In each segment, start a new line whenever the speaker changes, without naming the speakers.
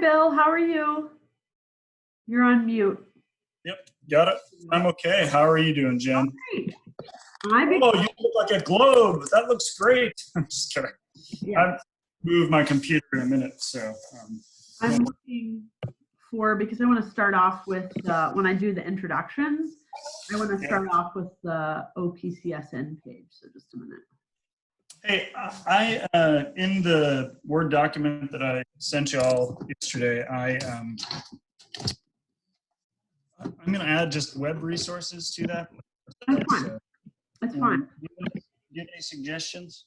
Bill. How are you? You're on mute.
Yep, got it. I'm okay. How are you doing, Jen?
Great.
Oh, you look like a globe. That looks great. I'm just kidding.
Yeah.
I'll move my computer in a minute. So
I'm looking for, because I want to start off with, when I do the introductions, I want to start off with the OPCSN page. So just a minute.
Hey, I in the Word document that I sent you all yesterday, I'm going to add just web resources to that.
That's fine. That's fine.
Get any suggestions?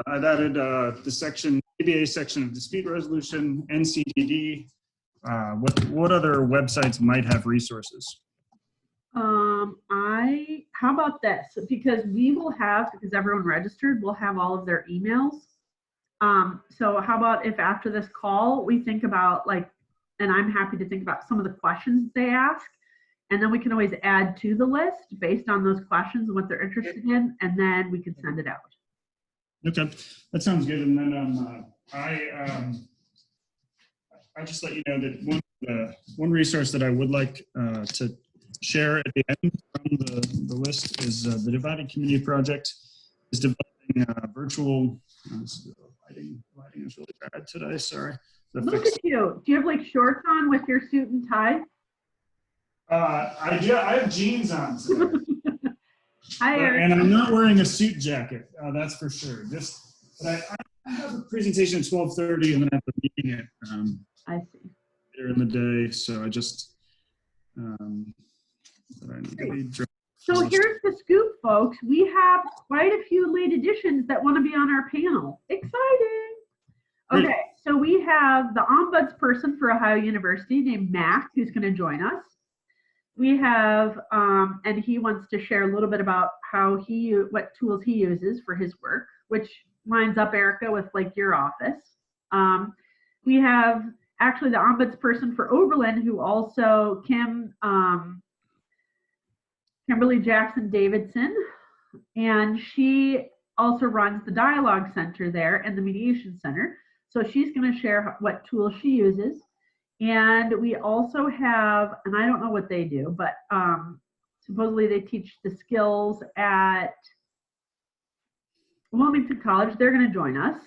I've added the section, ABA section of dispute resolution, NCDD. What other websites might have resources?
How about this? Because we will have, because everyone registered, we'll have all of their emails. So how about if after this call, we think about and I'm happy to think about some of the questions they ask, and then we can always add to the list based on those questions and what they're interested in, and then we can send it out.
Okay, that sounds good. And then I just let you know that one resource that I would like to share at the end from the list is the Divided Community Project is developing virtual. Lighting is really bad today. Sorry.
Look at you. Do you have shorts on with your suit and tie?
I do. I have jeans on today.
Hi, Eric.
And I'm not wearing a suit jacket. That's for sure. But I have a presentation at 12:30, and then I have a meeting at
I see.
later in the day. So I just I need to be dressed.
So here's the scoop, folks. We have quite a few late additions that want to be on our panel. Exciting. Okay, so we have the ombudsperson for Ohio University named Mac, who's going to join us. We have, and he wants to share a little bit about what tools he uses for his work, which lines up, Erica, with your office. We have actually the ombudsperson for Oberlin, who also Kimberly Jackson Davidson, and she also runs the Dialogue Center there and the Mediation Center. So she's going to share what tools she uses. And we also have, and I don't know what they do, but supposedly they teach the skills at Wilmington College. They're going to join us.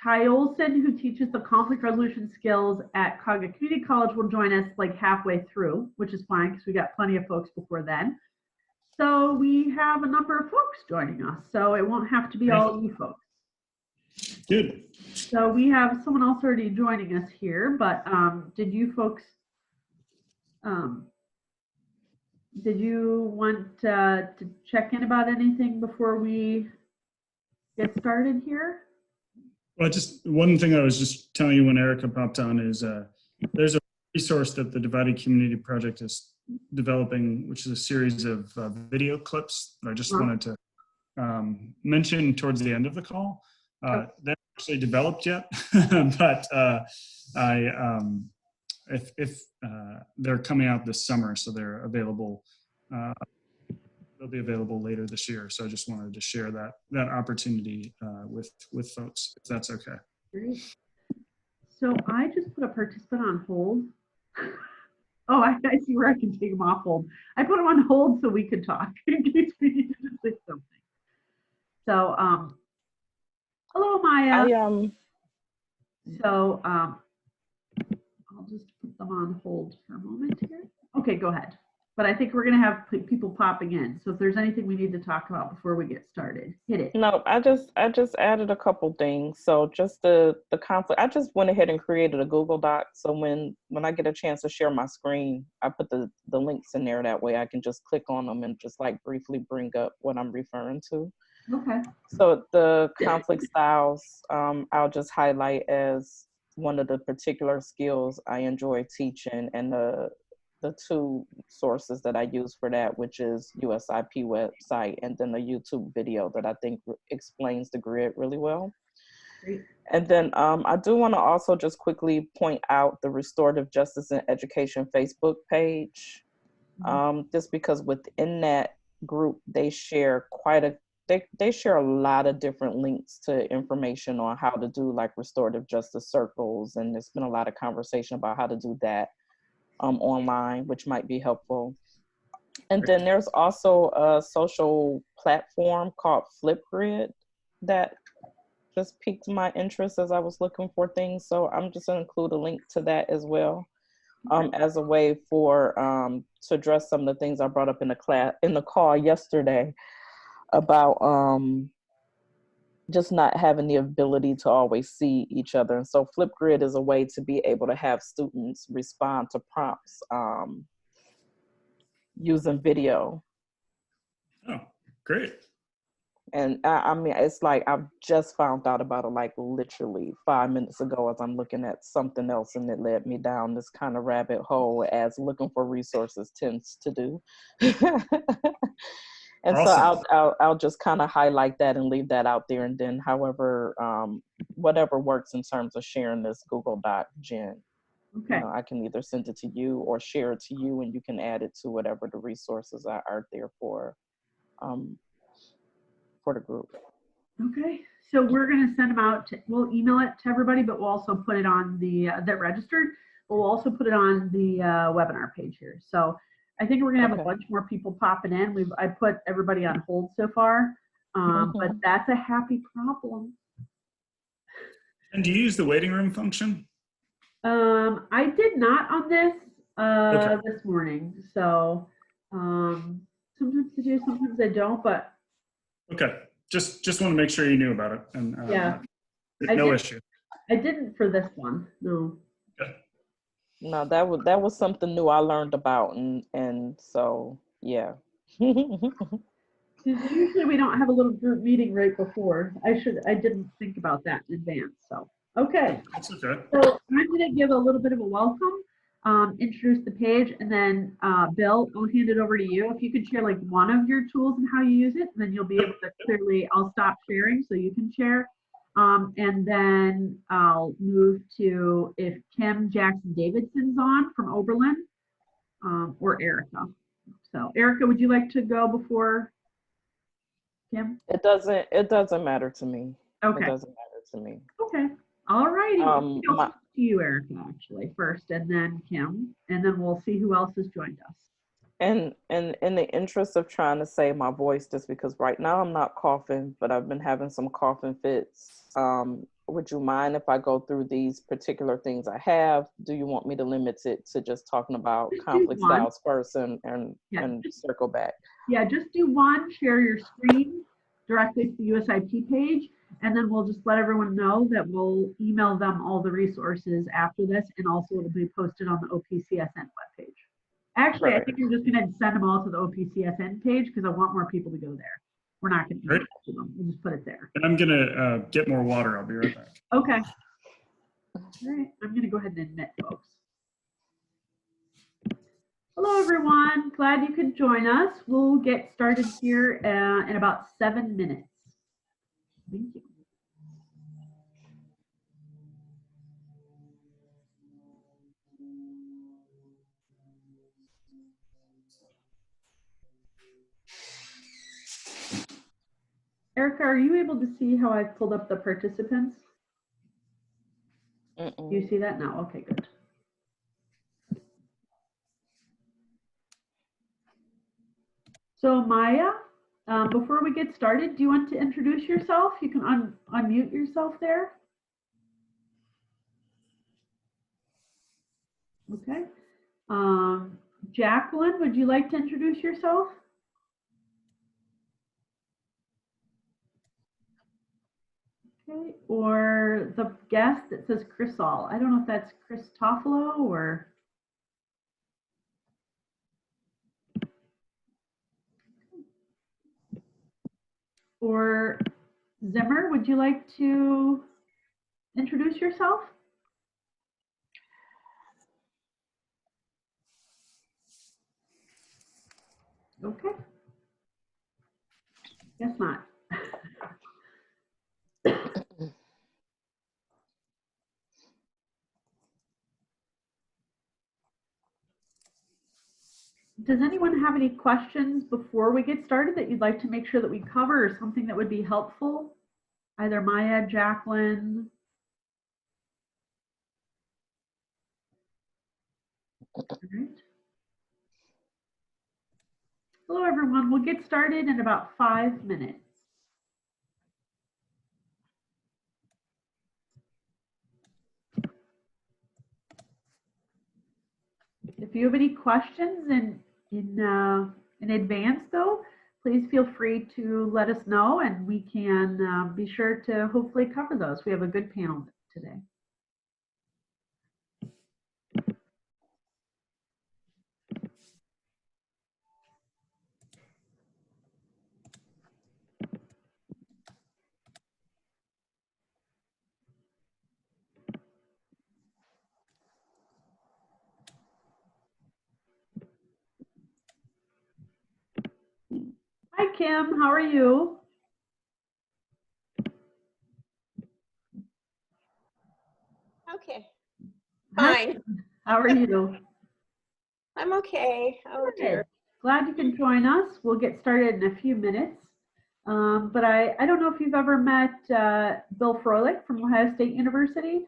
Ty Olson, who teaches the conflict resolution skills at Cogga Community College, will join us halfway through, which is fine because we got plenty of folks before then. So we have a number of folks joining us, so it won't have to be all you folks.
Good.
So we have someone else already joining us here, but did you folks, did you want to check in about anything before we get started here?
Well, just one thing I was just telling you when Erica popped on is there's a resource that the Divided Community Project is developing, which is a series of video clips that I just wanted to mention towards the end of the call. They're not actually developed yet, but if they're coming out this summer, so they're available. They'll be available later this year. So I just wanted to share that opportunity with folks, if that's okay.
Great. So I just put a participant on hold. Oh, I see where I can take them off hold. I put them on hold so we could talk in case we needed to say something. So, hello, Maya. So, I'll just put them on hold for a moment here. Okay, go ahead. But I think we're going to have people popping in. So if there's anything we need to talk about before we get started, hit it.
No, I just added a couple things. So just the conflict, I just went ahead and created a Google Doc. So when I get a chance to share my screen, I put the links in there. That way I can just click on them and just briefly bring up what I'm referring to.
Okay.
So the conflict styles, I'll just highlight as one of the particular skills I enjoy teaching, and the two sources that I use for that, which is USIP website and then a YouTube video that I think explains the grid really well.
Great.
And then I do want to also just quickly point out the Restorative Justice and Education Facebook page, just because within that group, they share quite a they share a lot of different links to information on how to do like restorative justice circles, and there's been a lot of conversation about how to do that online, which might be helpful. And then there's also a social platform called Flipgrid that just piqued my interest as I was looking for things. So I'm just gonna include a link to that as well, as a way for to address some of the things I brought up in the call yesterday about just not having the ability to always see each other. And so Flipgrid is a way to be able to have students respond to prompts using video.
Oh, great.
And I mean, it's like I've just found out about it like literally 5 minutes ago as I'm looking at something else, and it led me down this kind of rabbit hole as looking for resources tends to do. And
Awesome.
so I'll just kind of highlight that and leave that out there. And then however, whatever works in terms of sharing this Google Doc, Jen,
Okay.
you know, I can either send it to you or share it to you, and you can add it to whatever the resources are there for the group.
Okay. So we're going to send them out. We'll email it to everybody, but we'll also put it on the that registered. We'll also put it on the webinar page here. So I think we're going to have a bunch more people popping in. I put everybody on hold so far, but that's a happy problem.
And do you use the waiting room function?
I did not on this this morning. So sometimes I do, sometimes I don't, but
okay. Just want to make sure you knew about it. And
yeah,
no issue.
I didn't for this one. No.
Okay.
No, that was something new I learned about, and so yeah.
Usually we don't have a little group meeting right before. I didn't think about that in advance. So okay.
That's okay.
So I'm going to give a little bit of a welcome, introduce the page, and then Bill, I'll hand it over to you. If you could share like one of your tools and how you use it, then you'll be able to clearly, I'll stop sharing so you can share. And then I'll move to if Kim Jackson Davidson's on from Oberlin, or Erica. So Erica, would you like to go before Kim?
It doesn't matter to me.
Okay.
It doesn't matter to me.
Okay. All righty.
My,
To you, Erica, actually, first, and then Kim, and then we'll see who else has joined us.
and in the interest of trying to save my voice, just because right now I'm not coughing, but I've been having some coughing fits. Would you mind if I go through these particular things I have? Do you want me to limit it to just talking about conflict styles first and circle back?
Yeah, just do one, share your screen directly to the USIP page, and then we'll just let everyone know that we'll email them all the resources after this, and also it'll be posted on the OPCSN webpage. Actually, I think I'm just going to send them all to the OPCSN page because I want more people to go there. We're not going to email to them. We'll just put it there.
And I'm going to get more water. I'll be right back.
Okay. All right. I'm going to go ahead and admit folks. Hello, everyone. Glad you could join us. We'll get started here in about 7 minutes. Thank you. Erica, are you able to see how I've pulled up the participants? Do you see that now? Okay, good. So Maya, before we get started, do you want to introduce yourself? You can unmute yourself there. Okay. Jacqueline, would you like to introduce yourself? Okay, or the guest that says Chrysol. I don't know if that's Christofalo or Zimmer, would you like to introduce yourself? Okay. Guess not. Does anyone have any questions before we get started that you'd like to make sure that we cover, or something that would be helpful? Either Maya, Jacqueline. All right. Hello, everyone. We'll get started in about 5 minutes. If you have any questions in advance, though, please feel free to let us know, and we can be sure to hopefully cover those. We have a good panel today. Hi, Kim. How are you?
Okay.
Hi.
Fine.
How are you?
I'm okay. Oh dear.
Good. Glad you can join us. We'll get started in a few minutes. But I don't know if you've ever met Bill Froelich from Ohio State University.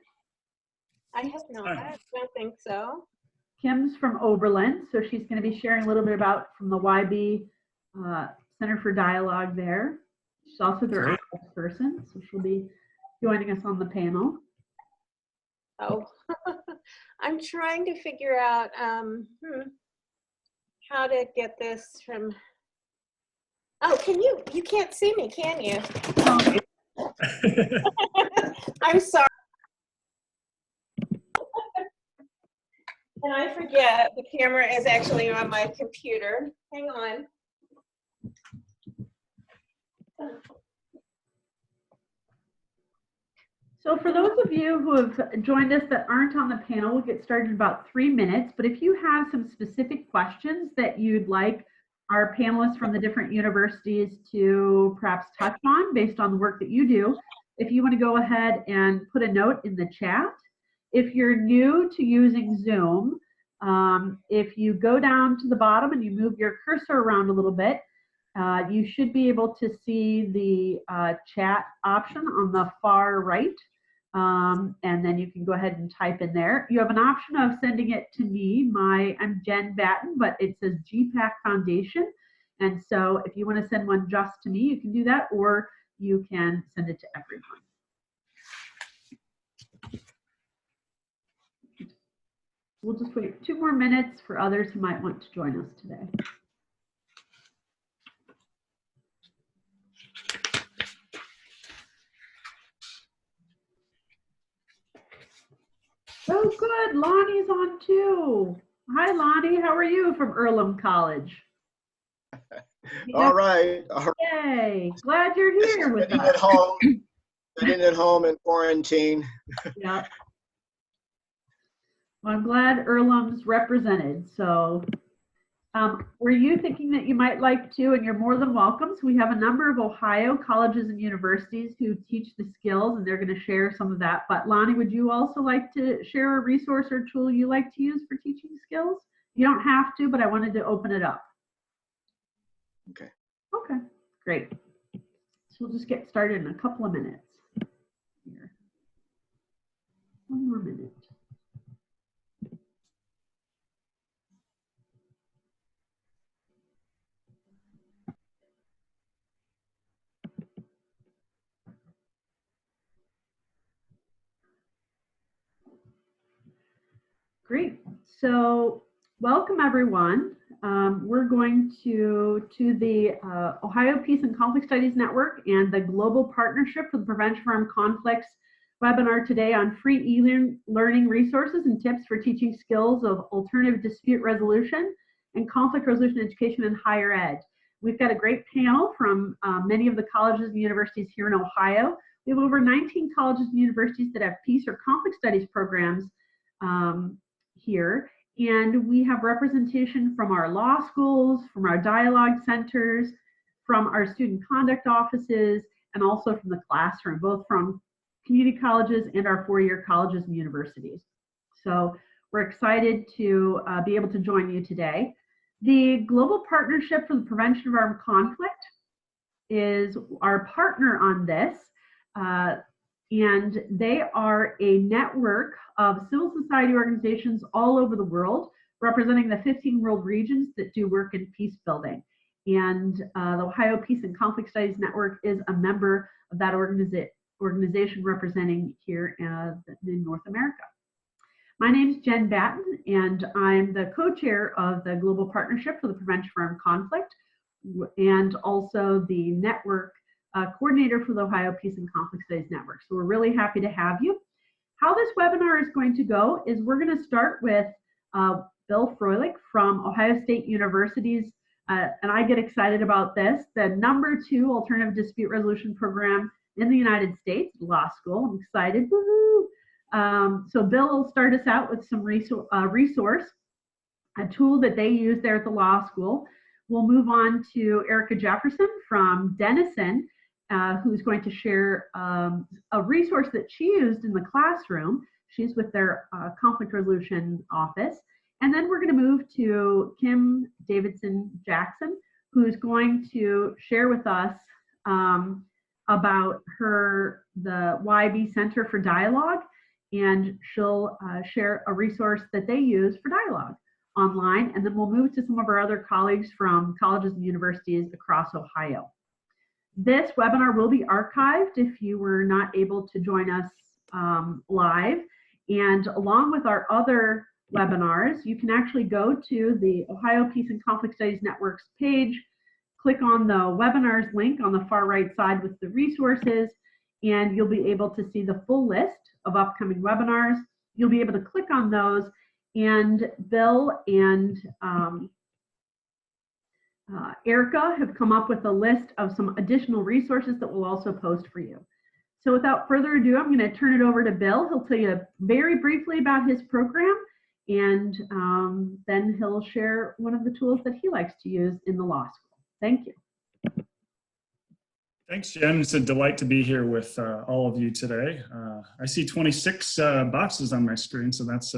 I have not. I don't think so.
Kim's from Oberlin, so she's going to be sharing a little bit about from the YB Center for Dialogue there. She's also their office person, so she'll be joining us on the panel.
Oh, I'm trying to figure out how to get this from. Oh, you can't see me, can you? I'm sorry. And I forget the camera is actually on my computer. Hang on.
So for those of you who have joined us that aren't on the panel, we'll get started in about 3 minutes. But if you have some specific questions that you'd like our panelists from the different universities to perhaps touch on based on the work that you do, if you want to go ahead and put a note in the chat. If you're new to using Zoom, if you go down to the bottom and you move your cursor around a little bit, you should be able to see the chat option on the far right. And then you can go ahead and type in there. You have an option of sending it to me. I'm Jen Batten, but it says GPPAC Foundation. And so if you want to send one just to me, you can do that, or you can send it to everyone. We'll just wait 2 more minutes for others who might want to join us today. Oh, good. Lonnie's on too. Hi, Lonnie. How are you from Earlham College?
All right.
Yay. Glad you're here with
Sitting
us.
at home. Sitting at home in quarantine.
Yeah. Well, I'm glad Earlham's represented. So were you thinking that you might like to, and you're more than welcome. So we have a number of Ohio colleges and universities who teach the skills, and they're going to share some of that. But Lonnie, would you also like to share a resource or tool you like to use for teaching skills? You don't have to, but I wanted to open it up.
Okay.
Okay, great. So we'll just get started in a couple of minutes. Here. 1 more minute. Great. So welcome, everyone. We're going to the Ohio Peace and Conflict Studies Network and the Global Partnership for the Prevention of Armed Conflicts webinar today on free e-learning resources and tips for teaching skills of alternative dispute resolution and conflict resolution education in higher ed. We've got a great panel from many of the colleges and universities here in Ohio. We have over 19 colleges and universities that have peace or conflict studies programs here, and we have representation from our law schools, from our dialogue centers, from our student conduct offices, and also from the classroom, both from community colleges and our four-year colleges and universities. So we're excited to be able to join you today. The Global Partnership for the Prevention of Armed Conflict is our partner on this, and they are a network of civil society organizations all over the world, representing the 15 world regions that do work in peace building. And the Ohio Peace and Conflict Studies Network is a member of that organization representing here in North America. My name is Jen Batten, and I'm the co-chair of the Global Partnership for the Prevention of Armed Conflict, and also the network coordinator for the Ohio Peace and Conflict Studies Network. So we're really happy to have you. How this webinar is going to go is we're going to start with Bill Froelich from Ohio State University's, and I get excited about this, the #2 alternative dispute resolution program in the United States, law school. I'm excited, woohoo! So Bill will start us out with some resource, a tool that they use there at the law school. We'll move on to Erica Jefferson from Denison, who's going to share a resource that she used in the classroom. She's with their conflict resolution office. And then we're going to move to Kim Davidson Jackson, who's going to share with us about the YB Center for Dialogue, and she'll share a resource that they use for dialogue online, and then we'll move to some of our other colleagues from colleges and universities across Ohio. This webinar will be archived if you were not able to join us live, and along with our other webinars, you can actually go to the Ohio Peace and Conflict Studies Network's page, click on the webinars link on the far right side with the resources, and you'll be able to see the full list of upcoming webinars. You'll be able to click on those, and Bill and Erica have come up with a list of some additional resources that we'll also post for you. So without further ado, I'm going to turn it over to Bill. He'll tell you very briefly about his program, and then he'll share one of the tools that he likes to use in the law school. Thank you.
Thanks, Jen. It's a delight to be here with all of you today. I see 26 boxes on my screen, so that's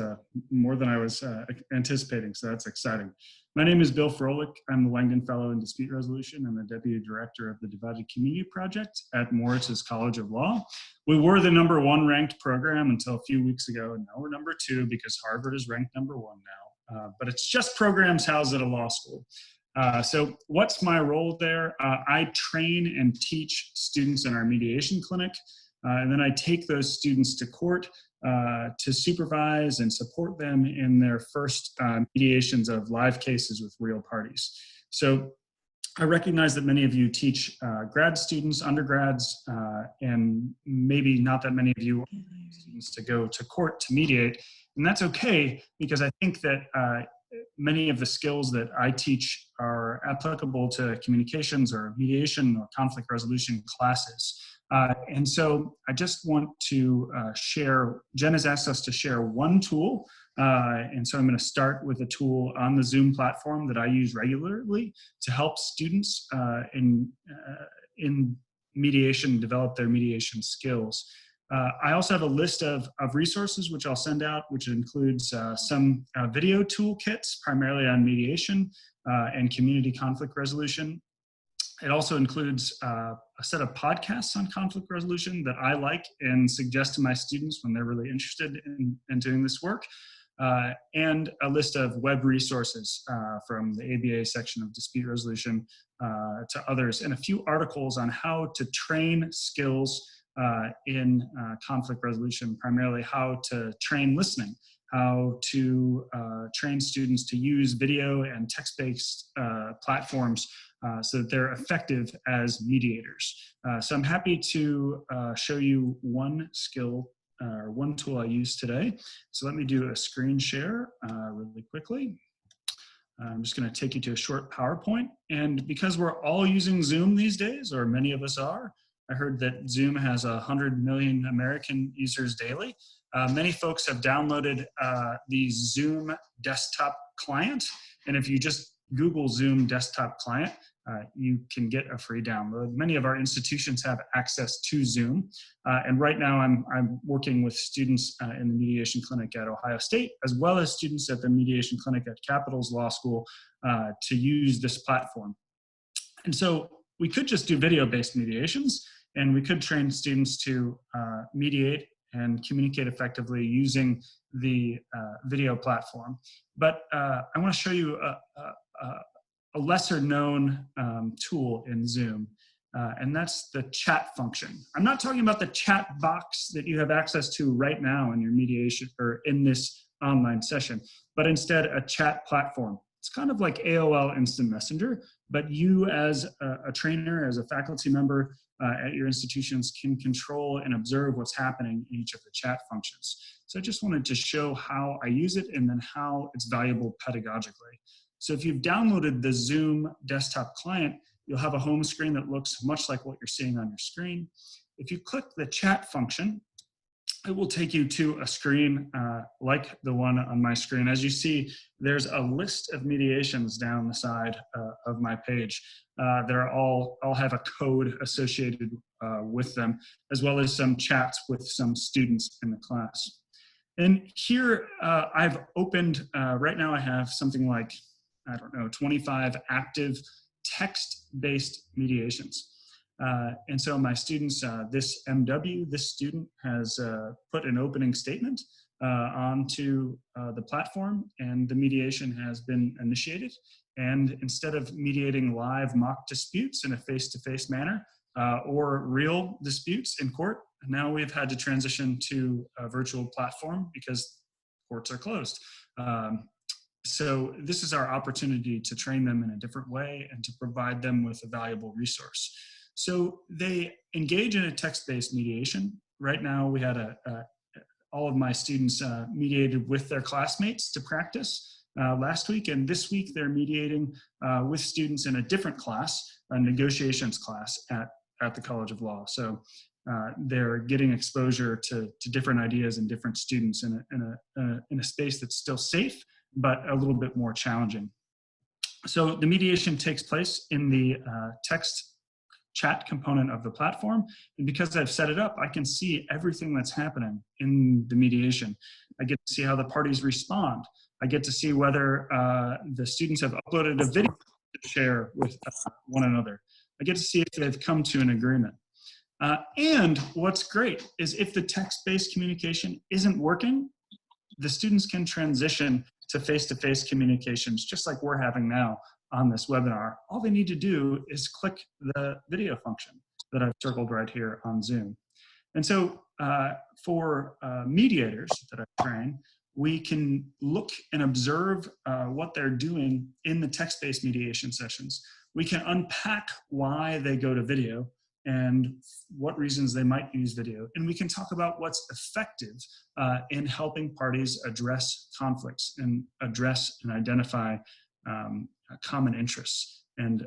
more than I was anticipating, so that's exciting. My name is Bill Froelich. I'm the Langdon Fellow in Dispute Resolution and the Deputy Director of the Divided Community Project at Moritz's College of Law. We were the #1 ranked program until a few weeks ago, and now we're #2 because Harvard is ranked #1 now. But it's just programs housed at a law school. So what's my role there? I train and teach students in our mediation clinic, and then I take those students to court to supervise and support them in their first mediations of live cases with real parties. So I recognize that many of you teach grad students, undergrads, and maybe not that many of you students to go to court to mediate, and that's okay, because I think that many of the skills that I teach are applicable to communications or mediation or conflict resolution classes. And so I just want to share, Jen has asked us to share one tool. And so I'm going to start with a tool on the Zoom platform that I use regularly to help students in mediation develop their mediation skills. I also have a list of resources which I'll send out, which includes some video toolkits, primarily on mediation and community conflict resolution. It also includes a set of podcasts on conflict resolution that I like and suggest to my students when they're really interested in doing this work, and a list of web resources from the ABA section of dispute resolution to others, and a few articles on how to train skills in conflict resolution, primarily how to train listening, how to train students to use video and text-based platforms so that they're effective as mediators. So I'm happy to show you one skill or one tool I use today. So let me do a screen share really quickly. I'm just going to take you to a short PowerPoint. And because we're all using Zoom these days, or many of us are, I heard that Zoom has 100 million American users daily. Many folks have downloaded the Zoom desktop client. And if you just Google Zoom desktop client, you can get a free download. Many of our institutions have access to Zoom. And right now I'm working with students in the mediation clinic at Ohio State, as well as students at the mediation clinic at Capitals Law School to use this platform. And so we could just do video-based mediations, and we could train students to mediate and communicate effectively using the video platform. But I want to show you a lesser known tool in Zoom, and that's the chat function. I'm not talking about the chat box that you have access to right now in your mediation or in this online session, but instead a chat platform. It's kind of like AOL Instant Messenger, but you as a trainer, as a faculty member at your institutions can control and observe what's happening in each of the chat functions. So I just wanted to show how I use it and then how it's valuable pedagogically. So if you've downloaded the Zoom desktop client, you'll have a home screen that looks much like what you're seeing on your screen. If you click the chat function, it will take you to a screen like the one on my screen. As you see, there's a list of mediations down the side of my page that are all have a code associated with them, as well as some chats with some students in the class. And here I've opened, right now I have something like, I don't know, 25 active text-based mediations. And so my students, this MW, this student has put an opening statement onto the platform, and the mediation has been initiated. And instead of mediating live mock disputes in a face-to-face manner or real disputes in court, now we've had to transition to a virtual platform because courts are closed. So this is our opportunity to train them in a different way and to provide them with a valuable resource. So they engage in a text-based mediation. Right now we had all of my students mediated with their classmates to practice last week, and this week they're mediating with students in a different class, a negotiations class at the College of Law. So they're getting exposure to different ideas and different students in a space that's still safe, but a little bit more challenging. So the mediation takes place in the text chat component of the platform. And because I've set it up, I can see everything that's happening in the mediation. I get to see how the parties respond. I get to see whether the students have uploaded a video to share with one another. I get to see if they've come to an agreement. And what's great is if the text-based communication isn't working, the students can transition to face-to-face communications, just like we're having now on this webinar. All they need to do is click the video function that I've circled right here on Zoom. And so for mediators that I train, we can look and observe what they're doing in the text-based mediation sessions. We can unpack why they go to video and what reasons they might use video. And we can talk about what's effective in helping parties address conflicts and address and identify common interests and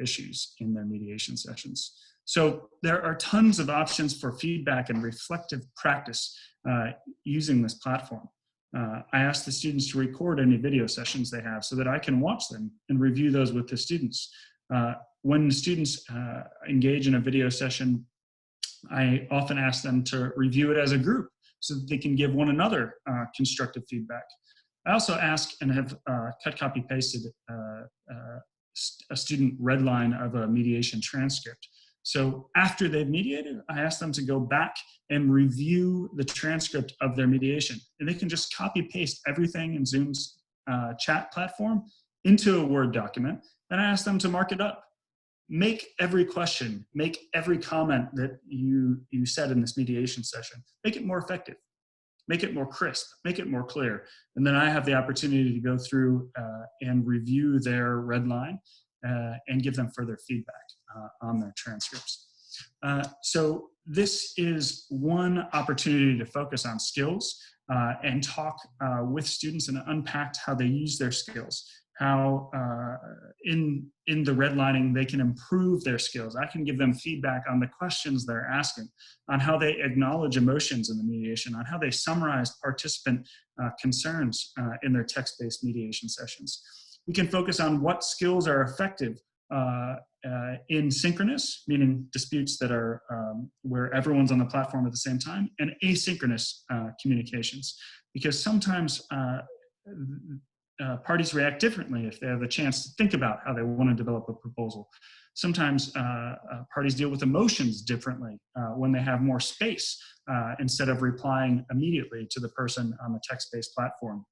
issues in their mediation sessions. So there are tons of options for feedback and reflective practice using this platform. I asked the students to record any video sessions they have so that I can watch them and review those with the students. When the students engage in a video session, I often ask them to review it as a group so that they can give one another constructive feedback. I also ask and have cut, copy, pasted a student redline of a mediation transcript. So after they've mediated, I ask them to go back and review the transcript of their mediation. And they can just copy paste everything in Zoom's chat platform into a Word document. And I ask them to mark it up. Make every question, make every comment that you said in this mediation session, make it more effective, make it more crisp, make it more clear. And then I have the opportunity to go through and review their red line and give them further feedback on their transcripts. So this is one opportunity to focus on skills and talk with students and unpack how they use their skills. How in the redlining they can improve their skills. I can give them feedback on the questions they're asking, on how they acknowledge emotions in the mediation, on how they summarize participant concerns in their text-based mediation sessions. We can focus on what skills are effective synchronous, meaning disputes that are where everyone's on the platform at the same time, and asynchronous communications, because sometimes parties react differently if they have the chance to think about how they want to develop a proposal. Sometimes parties deal with emotions differently when they have more space instead of replying immediately to the person on the text-based platform.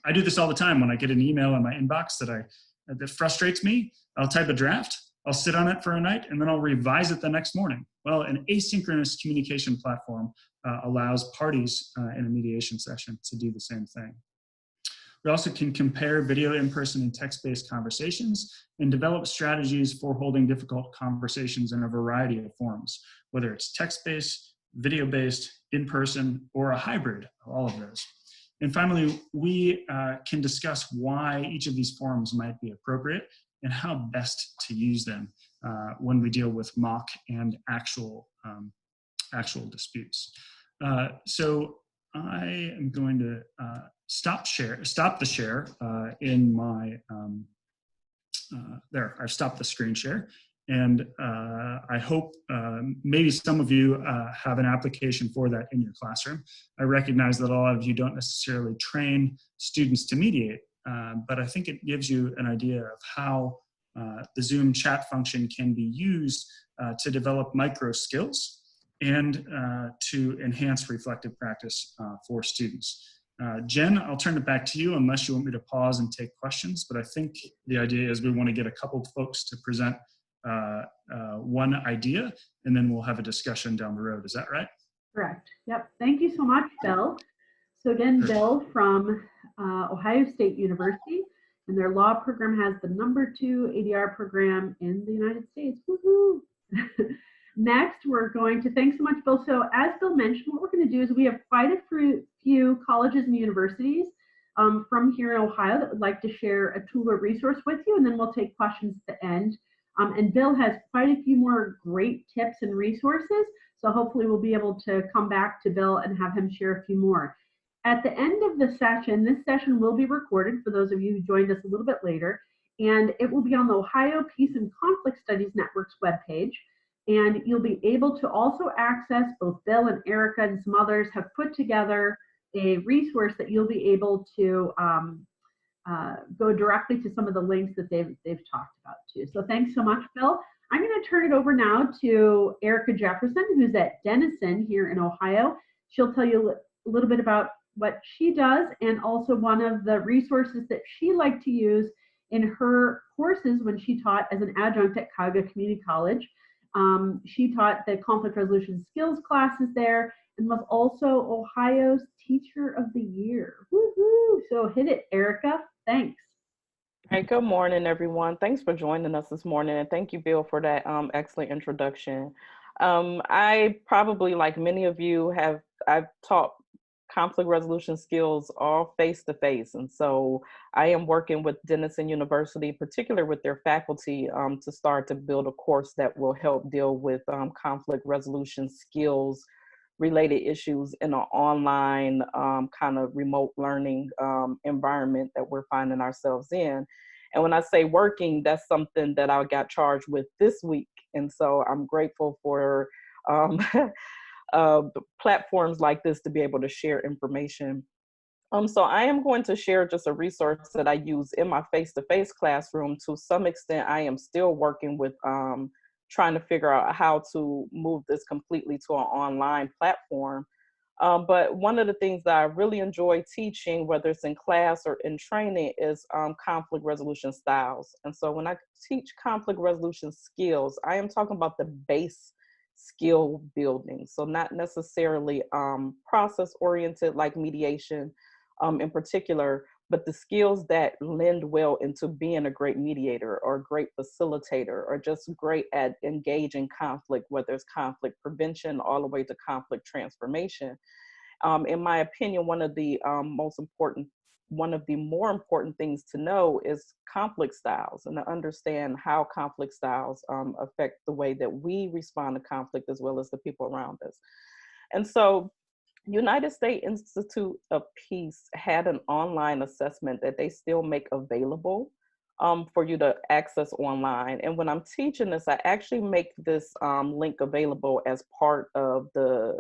I do this all the time when I get an email in my inbox that frustrates me. I'll type a draft, I'll sit on it for a night, and then I'll revise it the next morning. Well, an asynchronous communication platform allows parties in a mediation session to do the same thing. We also can compare video, in-person, and text-based conversations and develop strategies for holding difficult conversations in a variety of forms, whether it's text-based, video-based, in-person, or a hybrid of all of those. And finally, we can discuss why each of these forms might be appropriate and how best to use them when we deal with mock and actual disputes. So I am going to stop the share in my, there, I've stopped the screen share. And I hope maybe some of you have an application for that in your classroom. I recognize that a lot of you don't necessarily train students to mediate, but I think it gives you an idea of how the Zoom chat function can be used to develop micro skills and to enhance reflective practice for students. Jen, I'll turn it back to you unless you want me to pause and take questions, but I think the idea is we want to get a couple of folks to present one idea, and then we'll have a discussion down the road. Is that right?
Correct. Yep. Thank you so much, Bill. So again, Bill from Ohio State University, and their law program has the #2 ADR program in the United States. Woohoo! Next, we're going to, thanks so much, Bill. So as Bill mentioned, what we're going to do is we have quite a few colleges and universities from here in Ohio that would like to share a tool or resource with you, and then we'll take questions at the end. And Bill has quite a few more great tips and resources, so hopefully we'll be able to come back to Bill and have him share a few more. At the end of the session, this session will be recorded for those of you who joined us a little bit later, and it will be on the Ohio Peace and Conflict Studies Network's webpage. And you'll be able to also access, both Bill and Erica and some others have put together a resource that you'll be able to go directly to some of the links that they've talked about too. So thanks so much, Bill. I'm going to turn it over now to Erica Jefferson, who's at Denison here in Ohio. She'll tell you a little bit about what she does and also one of the resources that she liked to use in her courses when she taught as an adjunct at Cuyahoga Community College. She taught the conflict resolution skills classes there and was also Ohio's Teacher of the Year. Woohoo! So hit it, Erica. Thanks.
All right, good morning, everyone. Thanks for joining us this morning, and thank you, Bill, for that excellent introduction. I probably, like many of you, I've taught conflict resolution skills all face-to-face, and so I am working with Denison University, particularly with their faculty, to start to build a course that will help deal with conflict resolution skills related issues in an online kind of remote learning environment that we're finding ourselves in. And when I say working, that's something that I got charged with this week. And so I'm grateful for platforms like this to be able to share information. So I am going to share just a resource that I use in my face-to-face classroom. To some extent, I am still working with trying to figure out how to move this completely to an online platform. But one of the things that I really enjoy teaching, whether it's in class or in training, is conflict resolution styles. And so when I teach conflict resolution skills, I am talking about the base skill building. So not necessarily process-oriented like mediation in particular, but the skills that lend well into being a great mediator or a great facilitator or just great at engaging conflict, whether it's conflict prevention all the way to conflict transformation. In my opinion, one of the more important things to know is conflict styles, and to understand how conflict styles affect the way that we respond to conflict as well as the people around us. And so United States Institute of Peace had an online assessment that they still make available for you to access online. And when I'm teaching this, I actually make this link available as part of the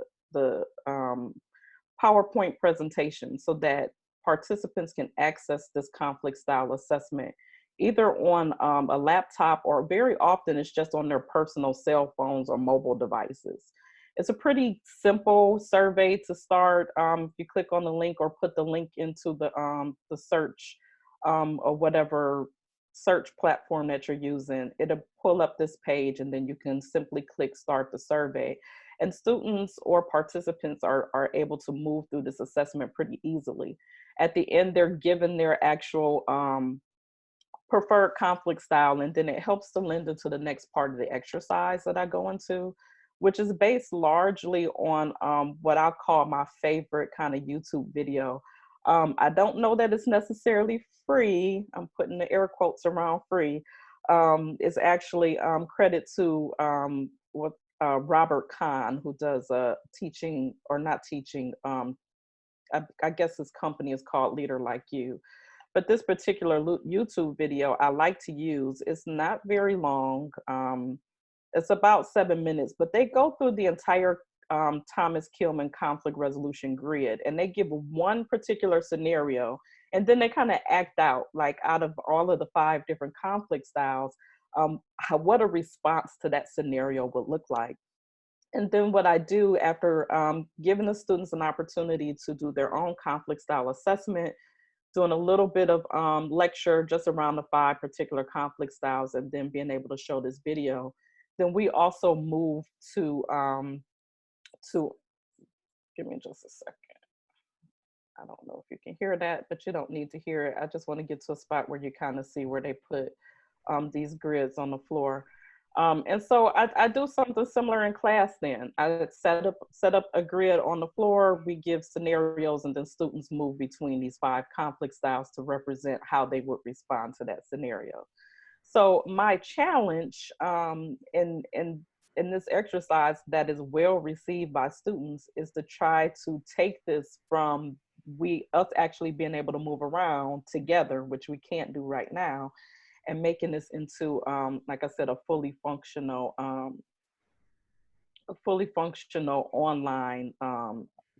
PowerPoint presentation so that participants can access this conflict style assessment either on a laptop, or very often it's just on their personal cell phones or mobile devices. It's a pretty simple survey to start. If you click on the link or put the link into the search or whatever search platform that you're using, it'll pull up this page, and then you can simply click start the survey. And students or participants are able to move through this assessment pretty easily. At the end, they're given their actual preferred conflict style, and then it helps to lend into the next part of the exercise that I go into, which is based largely on what I call my favorite kind of YouTube video. I don't know that it's necessarily free. I'm putting the air quotes around free. It's actually credit to Robert Kahn, who does teaching, or not teaching, I guess his company is called Leader Like You. But this particular YouTube video I like to use. It's not very long. It's about 7 minutes, but they go through the entire Thomas Kilmann conflict resolution grid, and they give one particular scenario, and then they kind of act out, like out of all of the 5 different conflict styles, what a response to that scenario would look like. And then what I do after giving the students an opportunity to do their own conflict style assessment, doing a little bit of lecture just around the 5 particular conflict styles, and then being able to show this video, then we also move to give me just a second. I don't know if you can hear that, but you don't need to hear it. I just want to get to a spot where you kind of see where they put these grids on the floor. And so I do something similar in class then. I set up a grid on the floor, we give scenarios, and then students move between these 5 conflict styles to represent how they would respond to that scenario. So my challenge in this exercise that is well received by students is to try to take this from us actually being able to move around together, which we can't do right now, and making this into, like I said, a fully functional online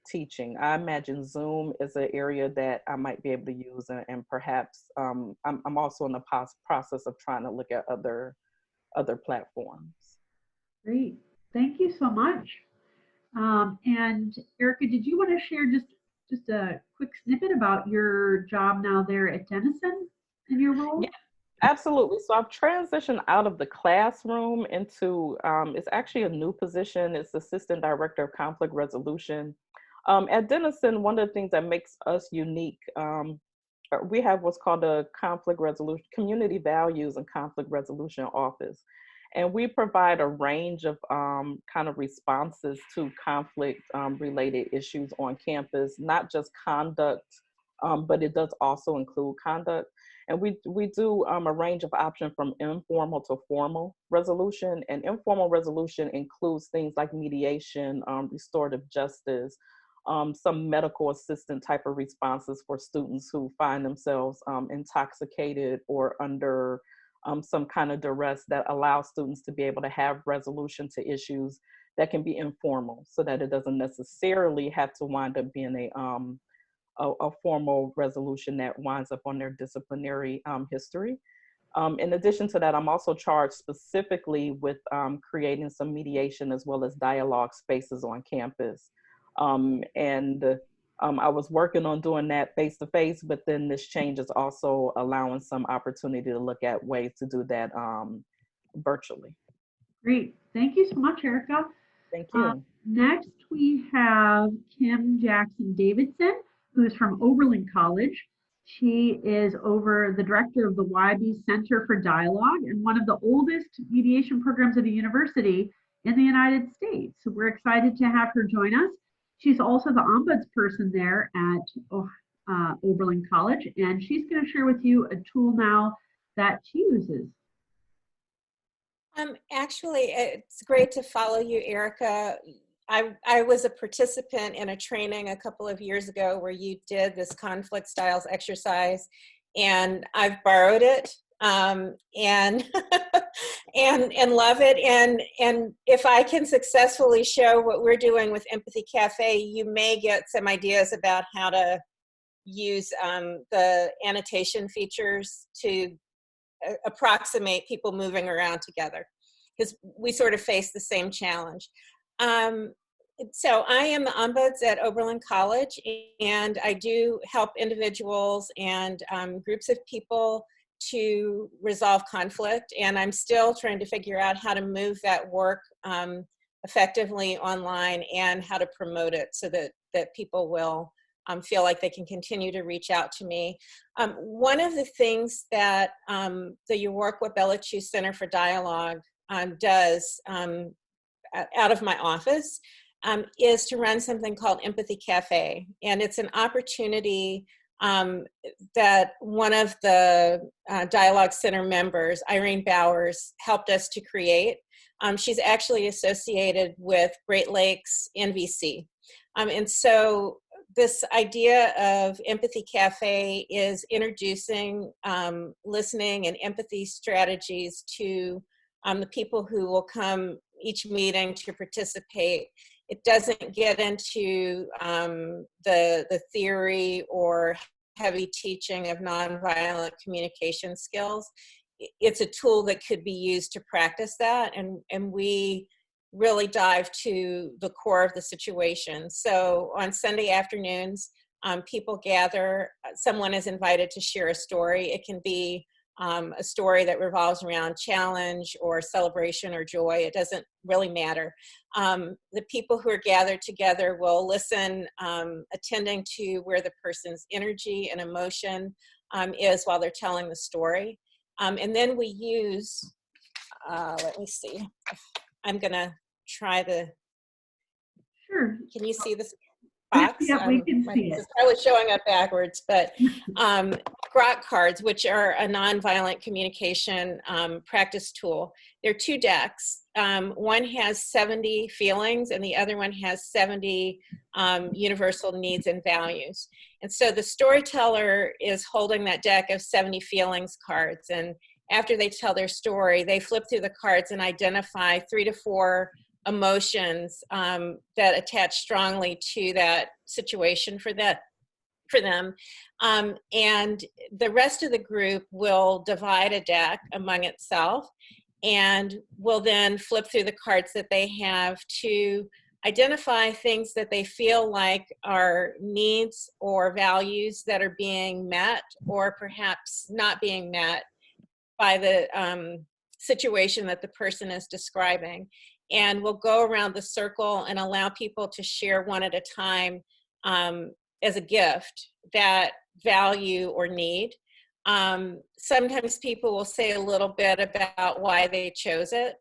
teaching. I imagine Zoom is an area that I might be able to use, and perhaps I'm also in the process of trying to look at other platforms.
Great, thank you so much. And Erica, did you want to share just a quick snippet about your job now there at Denison and your role?
Yeah. Absolutely. So I've transitioned out of the classroom into, it's actually a new position. It's Assistant Director of Conflict Resolution. At Denison, one of the things that makes us unique, we have what's called a conflict resolution, community values and conflict resolution office. And we provide a range of kind of responses to conflict related issues on campus, not just conduct, but it does also include conduct. And we do a range of options from informal to formal resolution. And informal resolution includes things like mediation, restorative justice, some medical assistant type of responses for students who find themselves intoxicated or under some kind of duress, that allows students to be able to have resolution to issues that can be informal, so that it doesn't necessarily have to wind up being a formal resolution that winds up on their disciplinary history. In addition to that, I'm also charged specifically with creating some mediation as well as dialogue spaces on campus. I was working on doing that face-to-face, but then this change is also allowing some opportunity to look at ways to do that virtually.
Great, thank you so much, Erica.
Thank you.
Next, we have Kim Jackson Davidson, who's from Oberlin College. She is the director of the YB Center for Dialogue and one of the oldest mediation programs at a university in the United States. So we're excited to have her join us. She's also the ombudsperson there at Oberlin College, and she's going to share with you a tool now that she uses.
Actually, it's great to follow you, Erica. I was a participant in a training a couple of years ago where you did this conflict styles exercise, and I've borrowed it and and love it. And if I can successfully show what we're doing with Empathy Cafe, you may get some ideas about how to use the annotation features to approximate people moving around together, because we sort of face the same challenge. So I am the ombuds at Oberlin College, and I do help individuals and groups of people to resolve conflict. And I'm still trying to figure out how to move that work effectively online and how to promote it so that people will feel like they can continue to reach out to me. One of the things that the Uwarkwa Belichu Center for Dialogue does out of my office is to run something called Empathy Cafe. And it's an opportunity that one of the Dialogue Center members, Irene Bowers, helped us to create. She's actually associated with Great Lakes NVC. And so this idea of Empathy Cafe is introducing listening and empathy strategies to the people who will come each meeting to participate. It doesn't get into the theory or heavy teaching of nonviolent communication skills. It's a tool that could be used to practice that, and we really dive to the core of the situation. So on Sunday afternoons, people gather. Someone is invited to share a story. It can be a story that revolves around challenge or celebration or joy. It doesn't really matter. The people who are gathered together will listen, attending to where the person's energy and emotion is while they're telling the story. And then we use, let me see, I'm gonna try the,
Sure.
can you see this box?
Yeah, we can see it.
I was showing up backwards, but grok cards, which are a nonviolent communication practice tool. There are two decks. One has 70 feelings and the other one has 70 universal needs and values. And so the storyteller is holding that deck of 70 feelings cards, and after they tell their story, they flip through the cards and identify 3 to 4 emotions that attach strongly to that situation for them. And the rest of the group will divide a deck among itself and will then flip through the cards that they have to identify things that they feel like are needs or values that are being met or perhaps not being met by the situation that the person is describing. And we'll go around the circle and allow people to share one at a time as a gift that value or need. Sometimes people will say a little bit about why they chose it.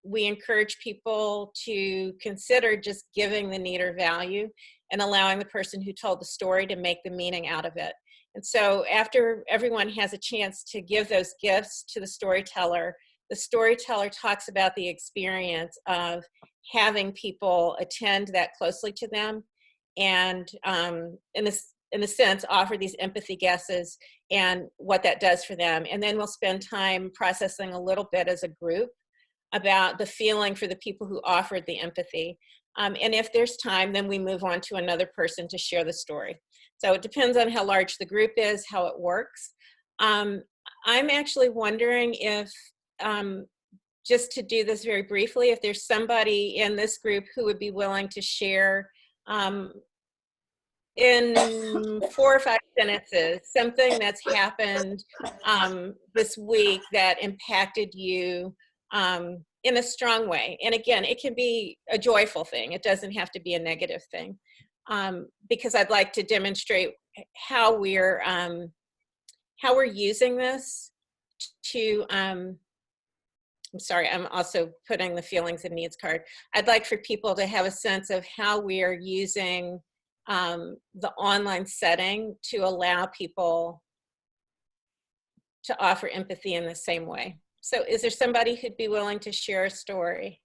We encourage people to consider just giving the need or value and allowing the person who told the story to make the meaning out of it. And so after everyone has a chance to give those gifts to the storyteller talks about the experience of having people attend that closely to them and in a sense offer these empathy guesses and what that does for them. And then we'll spend time processing a little bit as a group about the feeling for the people who offered the empathy. And if there's time, then we move on to another person to share the story. So it depends on how large the group is, how it works. I'm actually wondering if, just to do this very briefly, if there's somebody in this group who would be willing to share in 4 or 5 sentences something that's happened this week that impacted you in a strong way. And again, it can be a joyful thing. It doesn't have to be a negative thing, because I'd like to demonstrate how we're using this to, I'm sorry, I'm also putting the feelings and needs card. I'd like for people to have a sense of how we are using the online setting to allow people to offer empathy in the same way. So is there somebody who'd be willing to share a story?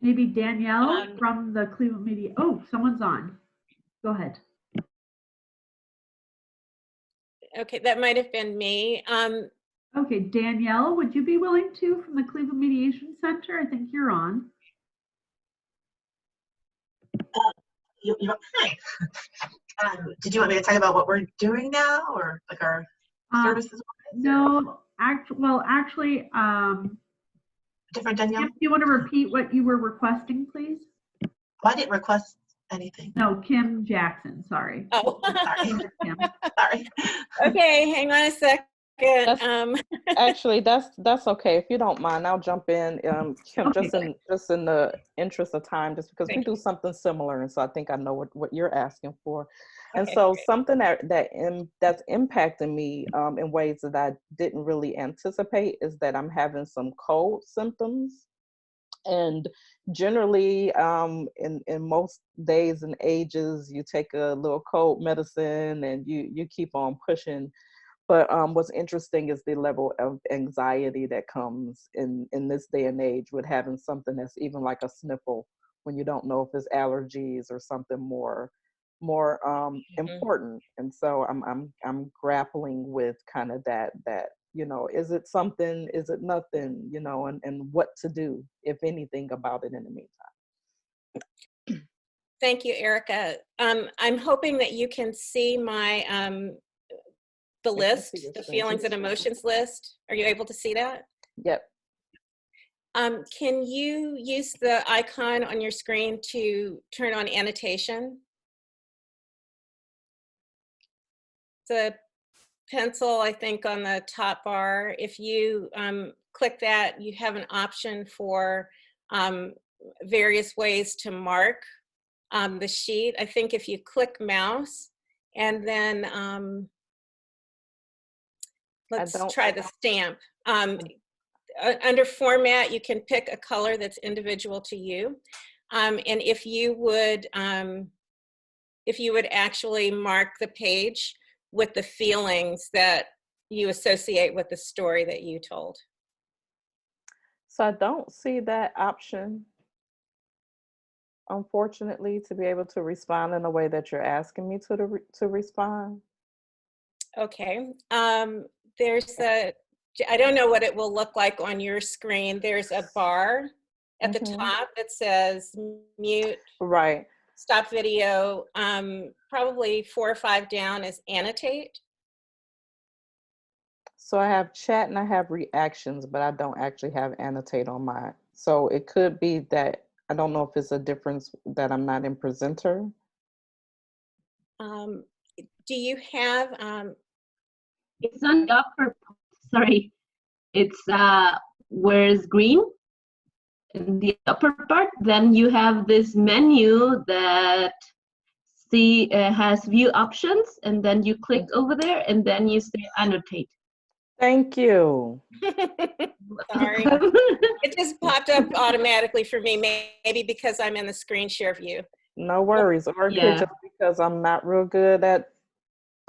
Maybe Danielle from the Cleveland Media. Oh, someone's on. Go ahead.
Okay, that might have been me.
Okay, Danielle, would you be willing to from the Cleveland Mediation Center? I think you're on.
Hi. Did you want me to talk about what we're doing now, or like our services?
No, actually,
Different, Danielle?
Kim, do you want to repeat what you were requesting, please?
I didn't request anything.
No, Kim Jackson, sorry.
Oh,
Sorry.
Kim.
Sorry.
okay, hang on a second.
Actually, that's okay. If you don't mind, I'll jump in. Kim,
Okay.
just in the interest of time, just because we
Thank
do something similar, and so I think I know what you're asking for. And
Okay,
so
great.
something that's impacting me in ways that I didn't really anticipate is that I'm having some cold symptoms. And generally, in most days and ages, you take a little cold medicine and you keep on pushing. But what's interesting is the level of anxiety that comes in this day and age with having something that's even like a sniffle when you don't know if it's allergies or something more important. And so I'm grappling with kind of that is it something, is it nothing, and what to do, if anything, about it in the meantime.
Thank you, Erica. I'm hoping that you can see my the list, the feelings and emotions list. Are you able to see that?
Yep.
Can you use the icon on your screen to turn on annotation? The pencil, I think, on the top bar. If you click that, you have an option for various ways to mark the sheet. I think if you click mouse and then let's try the stamp. Under format, you can pick a color that's individual to you. And if you would actually mark the page with the feelings that you associate with the story that you told.
So I don't see that option, unfortunately, to be able to respond in a way that you're asking me to respond.
Okay. There's I don't know what it will look like on your screen. There's a bar at the top that says mute.
Right.
Stop video. Probably 4 or 5 down is annotate.
So I have chat and I have reactions, but I don't actually have annotate on mine. So it could be that, I don't know if it's a difference that I'm not in presenter.
Do you have,
it's on the upper, sorry, it's where it's green in the upper part. Then you have this menu that has view options, and then you click over there and then you say annotate.
Thank you.
sorry, it just popped up automatically for me, maybe because I'm in the screen share view.
No worries. Or just because I'm not real good at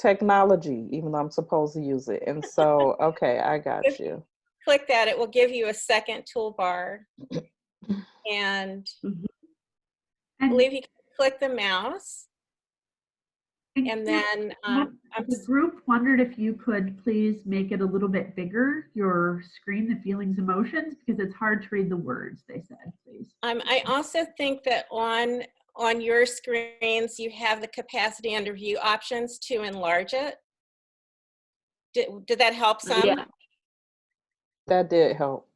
technology, even though I'm supposed to use it. And so, okay, I got you.
Click that, it will give you a second toolbar. And I believe you can click the mouse. And then
the group wondered if you could please make it a little bit bigger, your screen, the feelings, emotions, because it's hard to read the words, they said, please.
I also think that on your screens, you have the capacity under view options to enlarge it. Did that help some?
Yeah.
That did help.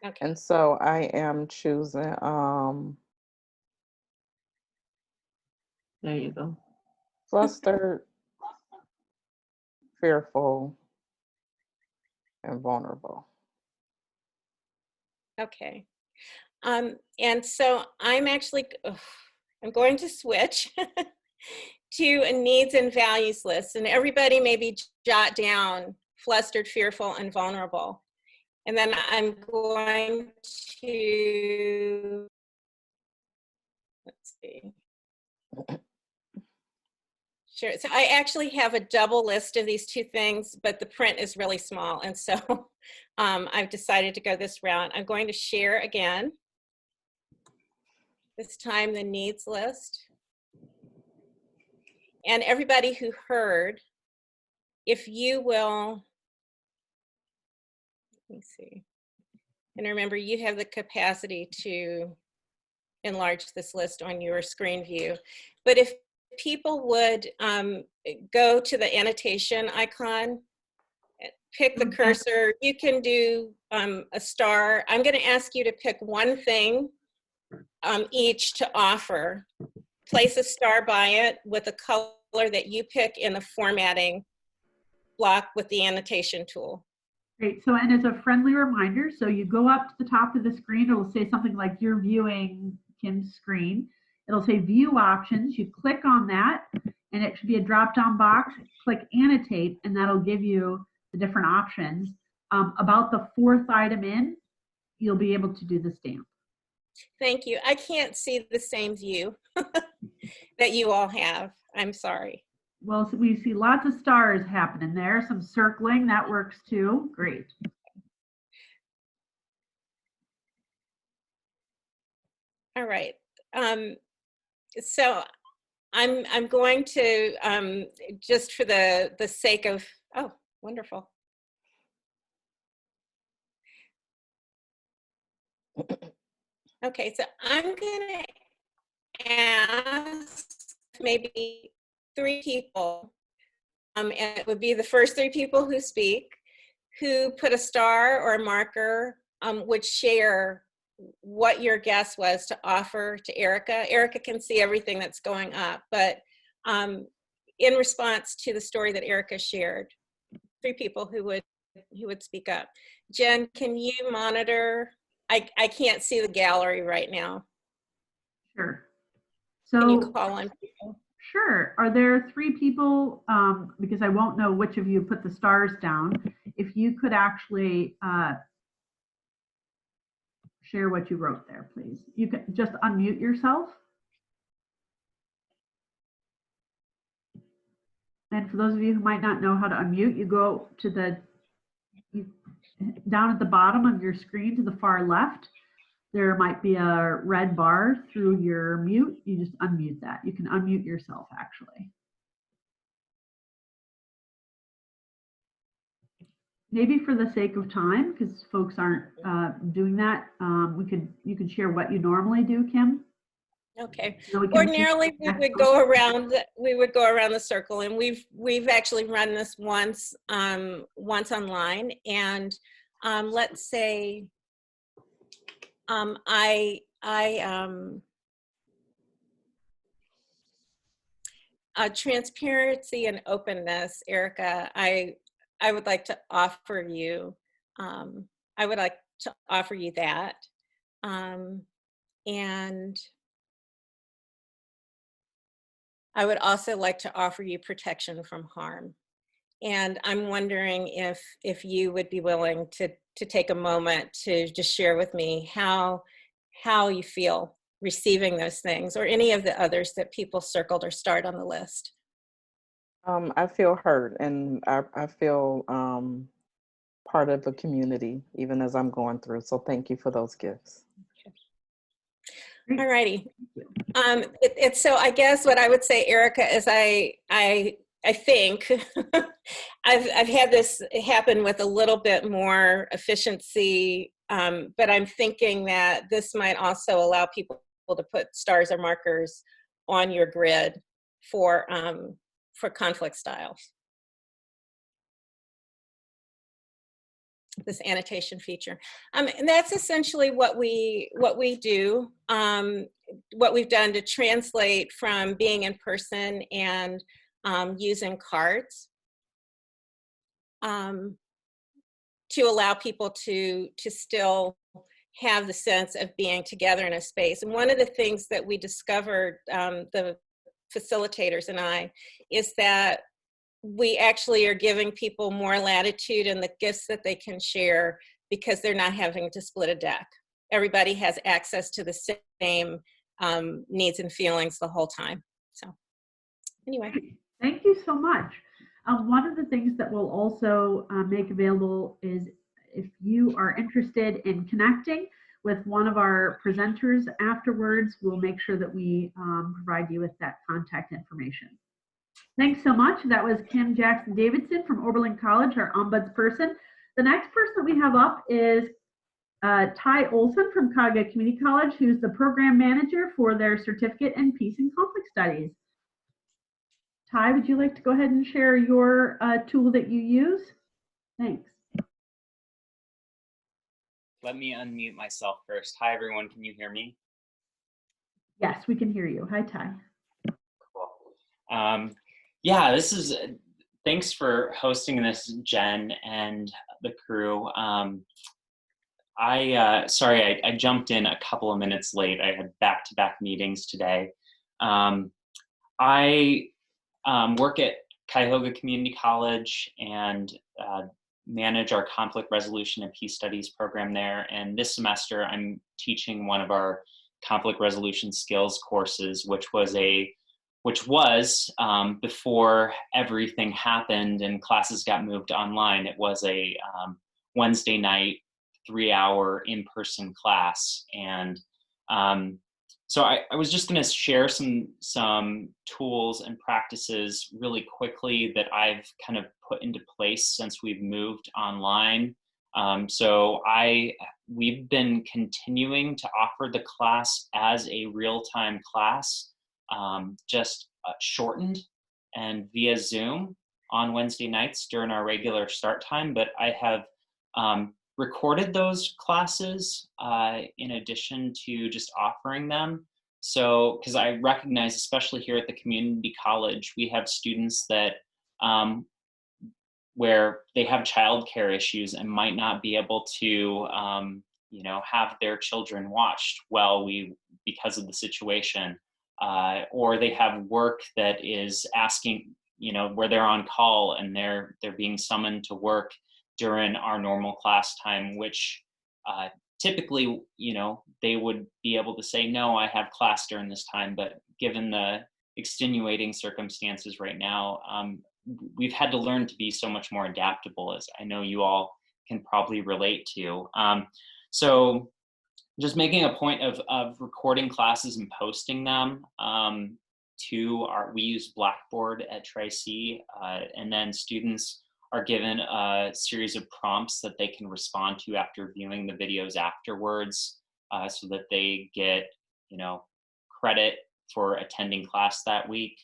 Okay.
And so I am choosing,
there you go.
Flustered, fearful, and vulnerable.
Okay. And so I'm actually, I'm going to switch to a needs and values list, and everybody maybe jot down flustered, fearful, and vulnerable. And then I'm going to, let's see. Sure. So I actually have a double list of these two things, but the print is really small. And so I've decided to go this route. I'm going to share again. This time the needs list. And everybody who heard, if you will, let me see. And remember, you have the capacity to enlarge this list on your screen view. But if people would go to the annotation icon, pick the cursor, you can do a star. I'm going to ask you to pick one thing each to offer. Place a star by it with a color that you pick in the formatting block with the annotation tool.
Great. So, and as a friendly reminder, so you go up to the top of the screen, it'll say something like you're viewing Kim's screen. It'll say view options. You click on that and it should be a drop-down box. Click annotate and that'll give you the different options. About the fourth item in, you'll be able to do the stamp.
Thank you. I can't see the same view that you all have. I'm sorry.
Well, so we see lots of stars happening there. Some circling, that works too. Great.
All right. So I'm going to just for the sake of, oh, wonderful. Okay, so I'm going to ask maybe 3 people, and it would be the first 3 people who speak, who put a star or a marker, would share what your guess was to offer to Erica. Erica can see everything that's going up, but in response to the story that Erica shared, 3 people who would speak up. Jen, can you monitor? I can't see the gallery right now.
Sure.
Can you
So,
call on people?
sure. Are there 3 people, because I won't know which of you put the stars down, if you could actually share what you wrote there, please. You can just unmute yourself. And for those of you who might not know how to unmute, you go to down at the bottom of your screen to the far left, there might be a red bar through your mute. You just unmute that. You can unmute yourself actually. Maybe for the sake of time, because folks aren't doing that, you could share what you normally do, Kim.
Okay.
So we can
Ordinarily, we would go around. We would go around the circle, and we've actually run this once online. And let's say transparency and openness, Erica. I would like to offer you. I would like to offer you that, and I would also like to offer you protection from harm. And I'm wondering if you would be willing to take a moment to just share with me how you feel receiving those things, or any of the others that people circled or starred on the list.
I feel hurt, and I feel part of the community, even as I'm going through. So thank you for those gifts.
All righty. It's so I guess what I would say, Erica, is I think I've had this happen with a little bit more efficiency, but I'm thinking that this might also allow people to put stars or markers on your grid for conflict styles. This annotation feature, and that's essentially what we do. What we've done to translate from being in person and using cards to allow people to still have the sense of being together in a space. And one of the things that we discovered, the facilitators and I, is that we actually are giving people more latitude in the gifts that they can share because they're not having to split a deck. Everybody has access to the same needs and feelings the whole time. So anyway.
Thank you so much. One of the things that we'll also make available is if you are interested in connecting with one of our presenters afterwards, we'll make sure that we provide you with that contact information. Thanks so much. That was Kim Jackson Davidson from Oberlin College, our ombudsperson. The next person that we have up is Ty Olson from Kaga Community College, who's the program manager for their certificate in peace and conflict studies. Ty, would you like to go ahead and share your tool that you use? Thanks.
Let me unmute myself first. Hi, everyone. Can you hear me?
Yes, we can hear you. Hi, Ty.
Cool. Yeah, this is, thanks for hosting this, Jen and the crew. Sorry, I jumped in a couple of minutes late. I had back-to-back meetings today. I work at Cuyahoga Community College and manage our conflict resolution and peace studies program there. And this semester, I'm teaching one of our conflict resolution skills courses, which was before everything happened and classes got moved online. It was a Wednesday night, 3-hour in-person class. And so I was just going to share some tools and practices really quickly that I've kind of put into place since we've moved online. So we've been continuing to offer the class as a real-time class, just shortened and via Zoom on Wednesday nights during our regular start time. But I have recorded those classes in addition to just offering them. So, because I recognize, especially here at the community college, we have students that where they have childcare issues and might not be able to, have their children watched because of the situation, or they have work that is asking, where they're on call and they're being summoned to work during our normal class time, which typically, they would be able to say, no, I have class during this time. But given the extenuating circumstances right now, we've had to learn to be so much more adaptable, as I know you all can probably relate to. So just making a point of recording classes and posting them we use Blackboard at Tri-C, and then students are given a series of prompts that they can respond to after viewing the videos afterwards, so that they get, credit for attending class that week.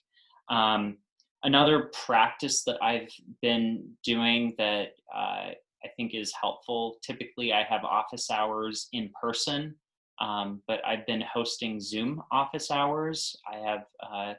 Another practice that I've been doing that I think is helpful, typically I have office hours in person, but I've been hosting Zoom office hours. I have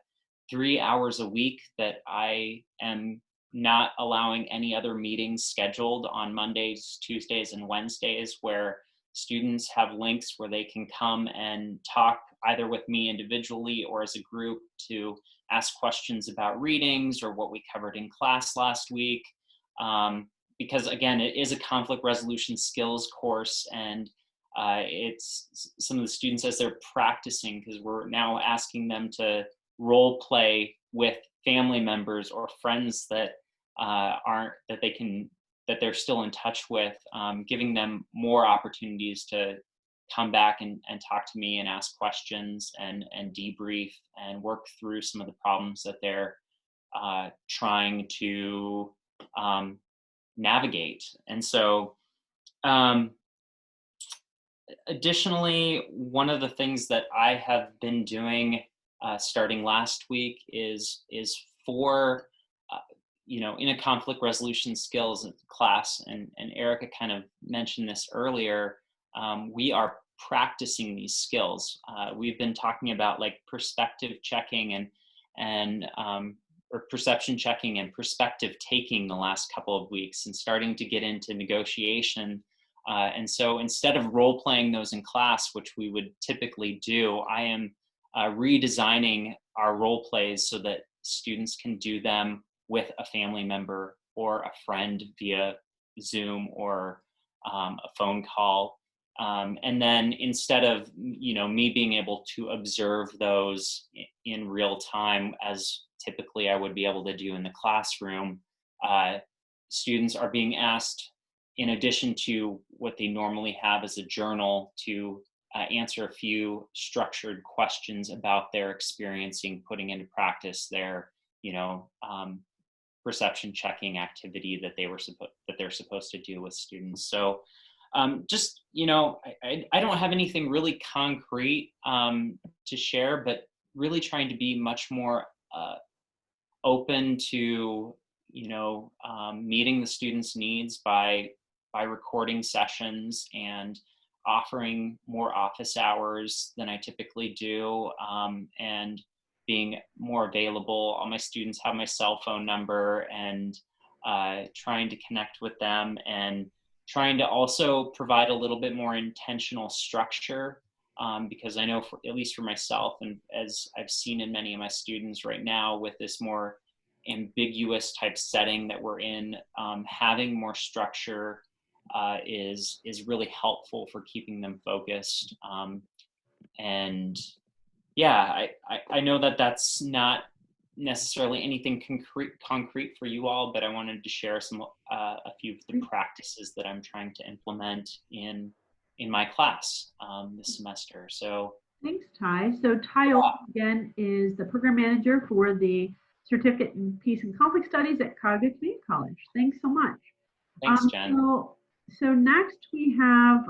3 hours a week that I am not allowing any other meetings scheduled on Mondays, Tuesdays, and Wednesdays, where students have links where they can come and talk either with me individually or as a group to ask questions about readings or what we covered in class last week. Because again, it is a conflict resolution skills course, and it's some of the students, as they're practicing, because we're now asking them to role play with family members or friends that that they're still in touch with, giving them more opportunities to come back and talk to me and ask questions and debrief and work through some of the problems that they're trying to navigate. And so additionally, one of the things that I have been doing starting last week is for in a conflict resolution skills class, and Erica kind of mentioned this earlier, we are practicing these skills. We've been talking about like perspective checking or perception checking and perspective taking the last couple of weeks, and starting to get into negotiation. And so instead of role playing those in class, which we would typically do, I am redesigning our role plays so that students can do them with a family member or a friend via Zoom or a phone call. And then instead of me being able to observe those in real time, as typically I would be able to do in the classroom, students are being asked, in addition to what they normally have as a journal, to answer a few structured questions about their experiencing putting into practice their perception checking activity that they're supposed to do with students. So just, I don't have anything really concrete to share, but really trying to be much more open to, meeting the students' needs by recording sessions and offering more office hours than I typically do, and being more available. All my students have my cell phone number, and trying to connect with them, and trying to also provide a little bit more intentional structure, because I know, at least for myself, and as I've seen in many of my students right now with this more ambiguous type setting that we're in, having more structure is really helpful for keeping them focused. And yeah, I know that that's not necessarily anything concrete for you all, but I wanted to share a few of the practices that I'm trying to implement in my class this semester. So
thanks, Ty. So Ty, again, is the program manager for the Certificate in Peace and Conflict Studies at Cuyahoga Community College. Thanks so much.
Thanks, Jen.
So next we have,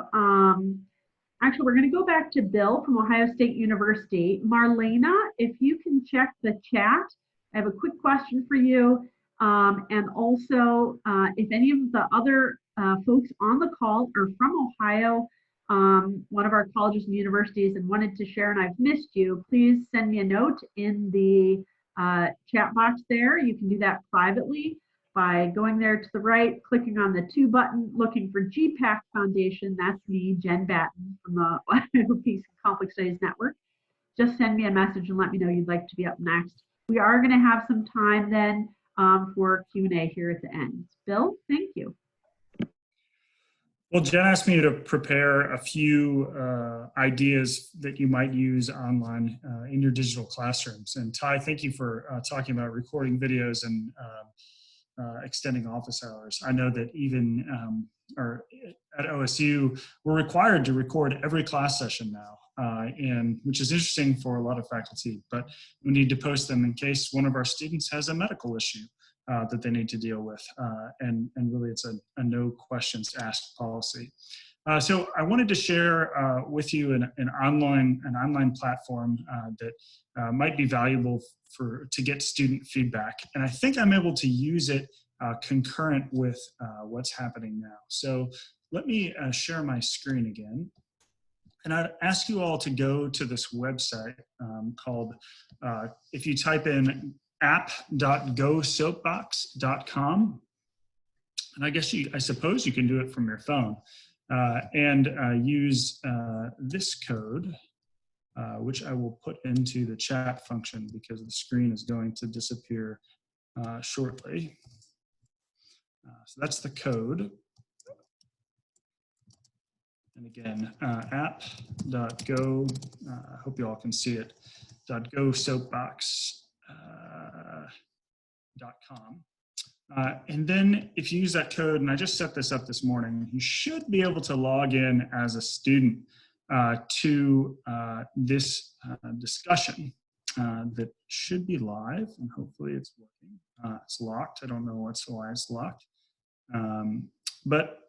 actually, we're going to go back to Bill from Ohio State University. Marlena, if you can check the chat, I have a quick question for you. And also, if any of the other folks on the call are from Ohio, one of our colleges and universities, and wanted to share and I've missed you, please send me a note in the chat box there. You can do that privately by going there to the right, clicking on the to button, looking for GPPAC Foundation. That's me, Jen Batten from the Ohio Peace and Conflict Studies Network. Just send me a message and let me know you'd like to be up next. We are going to have some time then for Q&A here at the end. Bill, thank you.
Well, Jen asked me to prepare a few ideas that you might use online in your digital classrooms. And Ty, thank you for talking about recording videos and extending office hours. I know that even at OSU, we're required to record every class session now, and which is interesting for a lot of faculty, but we need to post them in case one of our students has a medical issue that they need to deal with. And really it's a no questions asked policy. So I wanted to share with you an online platform that might be valuable to get student feedback. And I think I'm able to use it concurrent with what's happening now. So let me share my screen again. And I'd ask you all to go to this website called, if you type in app.gosoapbox.com, and I suppose you can do it from your phone, and use this code, which I will put into the chat function because the screen is going to disappear shortly. So that's the code. And again, app.go, I hope you all can see it, .gosoapbox.com. And then if you use that code, and I just set this up this morning, you should be able to log in as a student to this discussion that should be live, and hopefully it's working. It's locked. I don't know why it's locked. But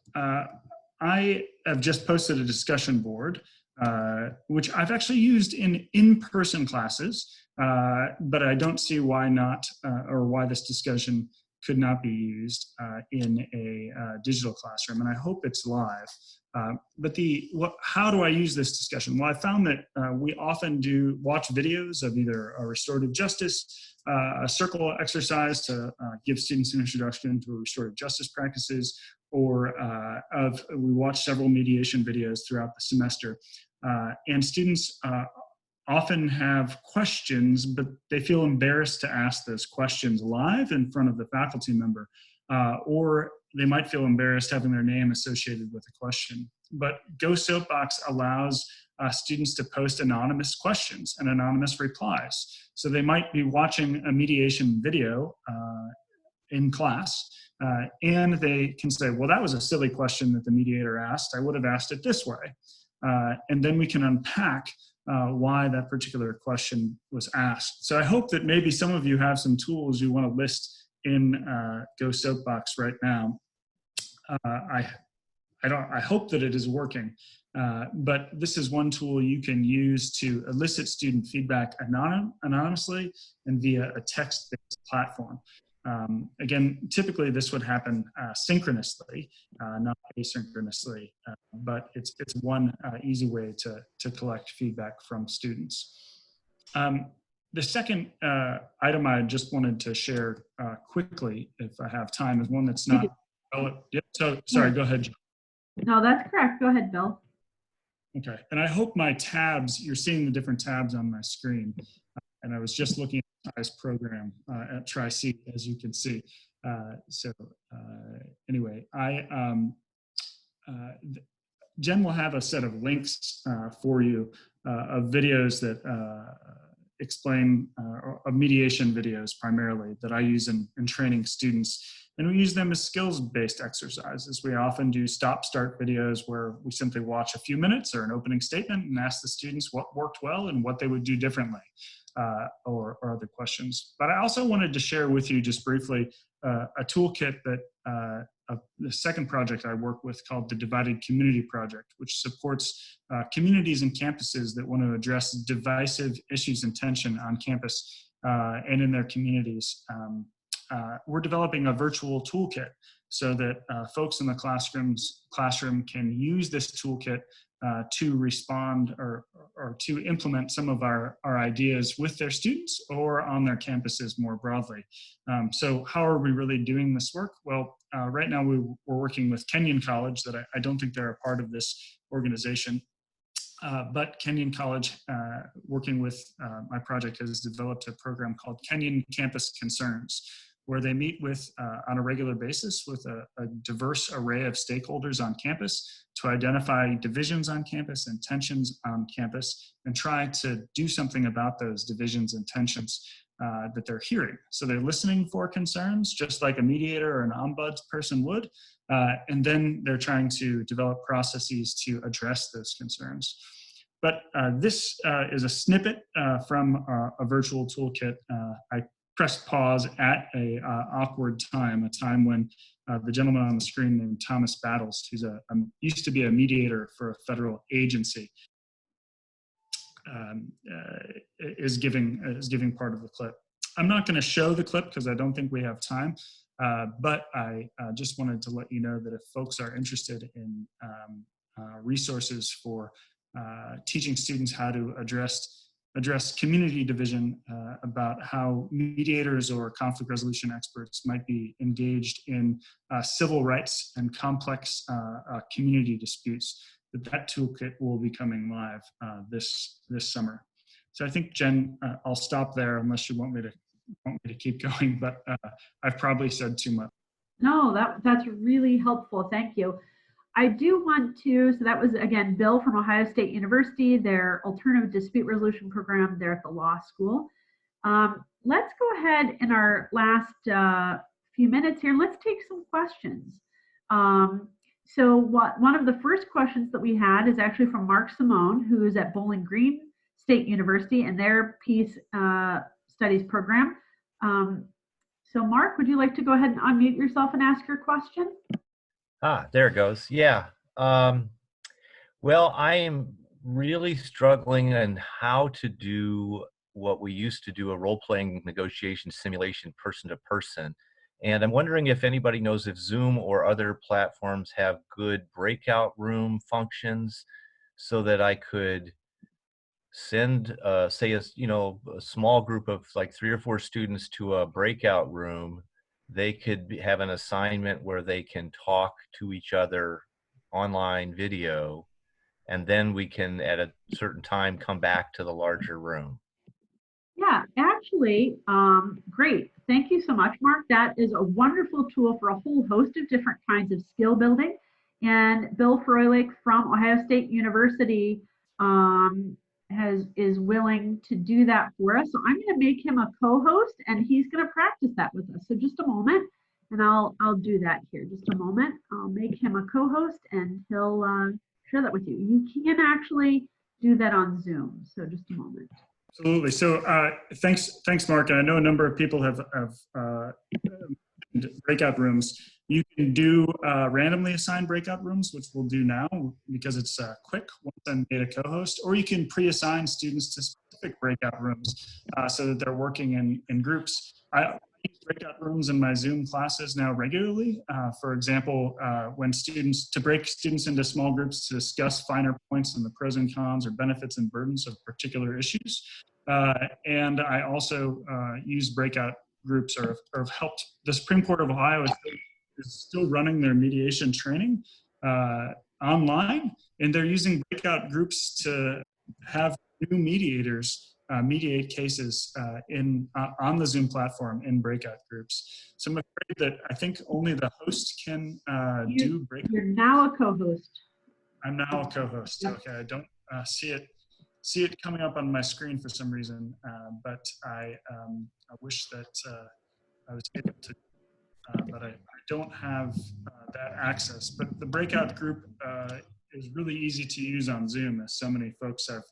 I have just posted a discussion board, which I've actually used in in-person classes, but I don't see why not, or why this discussion could not be used in a digital classroom, and I hope it's live. But how do I use this discussion? Well, I found that we often do watch videos of either a restorative justice, a circle exercise to give students an introduction to restorative justice practices, or we watch several mediation videos throughout the semester. And students often have questions, but they feel embarrassed to ask those questions live in front of the faculty member, or they might feel embarrassed having their name associated with a question. But Go Soapbox allows students to post anonymous questions and anonymous replies. So they might be watching a mediation video in class, and they can say, well, that was a silly question that the mediator asked. I would have asked it this way. And then we can unpack why that particular question was asked. So I hope that maybe some of you have some tools you want to list in Go Soapbox right now. I hope that it is working, but this is one tool you can use to elicit student feedback anonymously and via a text-based platform. Again, typically this would happen synchronously, not asynchronously, but it's one easy way to collect feedback from students. The second item I just wanted to share quickly, if I have time, is one that's not. Yep. So sorry, go ahead, John.
No, that's correct. Go ahead, Bill.
Okay, and I hope my tabs, you're seeing the different tabs on my screen. And I was just looking at Ty's program at Tri-C, as you can see. Anyway, Jen will have a set of links for you of videos that explain, of mediation videos primarily, that I use in training students. And we use them as skills-based exercises. We often do stop-start videos where we simply watch a few minutes or an opening statement and ask the students what worked well and what they would do differently, or other questions. But I also wanted to share with you just briefly a toolkit that the second project I work with called the Divided Community Project, which supports communities and campuses that want to address divisive issues and tension on campus and in their communities. We're developing a virtual toolkit so that folks in the classroom can use this toolkit to respond or to implement some of our ideas with their students or on their campuses more broadly. So how are we really doing this work? Well, right now we're working with Kenyon College, that I don't think they're a part of this organization. But Kenyon College, working with my project, has developed a program called Kenyon Campus Concerns, where they meet with on a regular basis with a diverse array of stakeholders on campus to identify divisions on campus and tensions on campus and try to do something about those divisions and tensions that they're hearing. So they're listening for concerns, just like a mediator or an ombuds person would, and then they're trying to develop processes to address those concerns. But this is a snippet from a virtual toolkit. I pressed pause at a awkward time, a time when the gentleman on the screen named Thomas Battles, who's used to be a mediator for a federal agency, is giving part of the clip. I'm not going to show the clip because I don't think we have time, but I just wanted to let you know that if folks are interested in resources for teaching students how to address community division, about how mediators or conflict resolution experts might be engaged in civil rights and complex community disputes, that toolkit will be coming live this summer. So I think, Jen, I'll stop there unless you want me to keep going, but I've probably said too much.
No, that's really helpful. Thank you. I do want to, so that was, again, Bill from Ohio State University, their alternative dispute resolution program there at the law school. Let's go ahead in our last few minutes here, let's take some questions. So one of the first questions that we had is actually from Mark Simone, who is at Bowling Green State University and their Peace Studies program. So Mark, would you like to go ahead and unmute yourself and ask your question?
There it goes. Yeah. Well, I am really struggling on how to do what we used to do, a role-playing negotiation simulation person to person. And I'm wondering if anybody knows if Zoom or other platforms have good breakout room functions so that I could send, say, a small group of like 3 or 4 students to a breakout room. They could have an assignment where they can talk to each other online video, and then we can at a certain time come back to the larger room.
Yeah, actually, great. Thank you so much, Mark. That is a wonderful tool for a whole host of different kinds of skill building. And Bill Froelich from Ohio State University is willing to do that for us. So I'm going to make him a co-host, and he's going to practice that with us. So just a moment, and I'll do that here. Just a moment. I'll make him a co-host, and he'll share that with you. You can actually do that on Zoom. So just a moment.
Absolutely. So thanks, Mark. And I know a number of people have breakout rooms. You can do randomly assigned breakout rooms, which we'll do now because it's quick once I'm made a co-host, or you can pre-assign students to specific breakout rooms so that they're working in groups. I use breakout rooms in my Zoom classes now regularly. For example, when to break students into small groups to discuss finer points and the pros and cons or benefits and burdens of particular issues. And I also use breakout groups or have helped. The Supreme Court of Ohio is still running their mediation training online, and they're using breakout groups to have new mediators mediate cases on the Zoom platform in breakout groups. So I'm afraid that I think only the host can do breakout.
You're now a co-host.
I'm now a co-host.
Yep.
Okay, I don't see it coming up on my screen for some reason, but I wish that I was able to, but I don't have that access. But the breakout group is really easy to use on Zoom, as so many folks have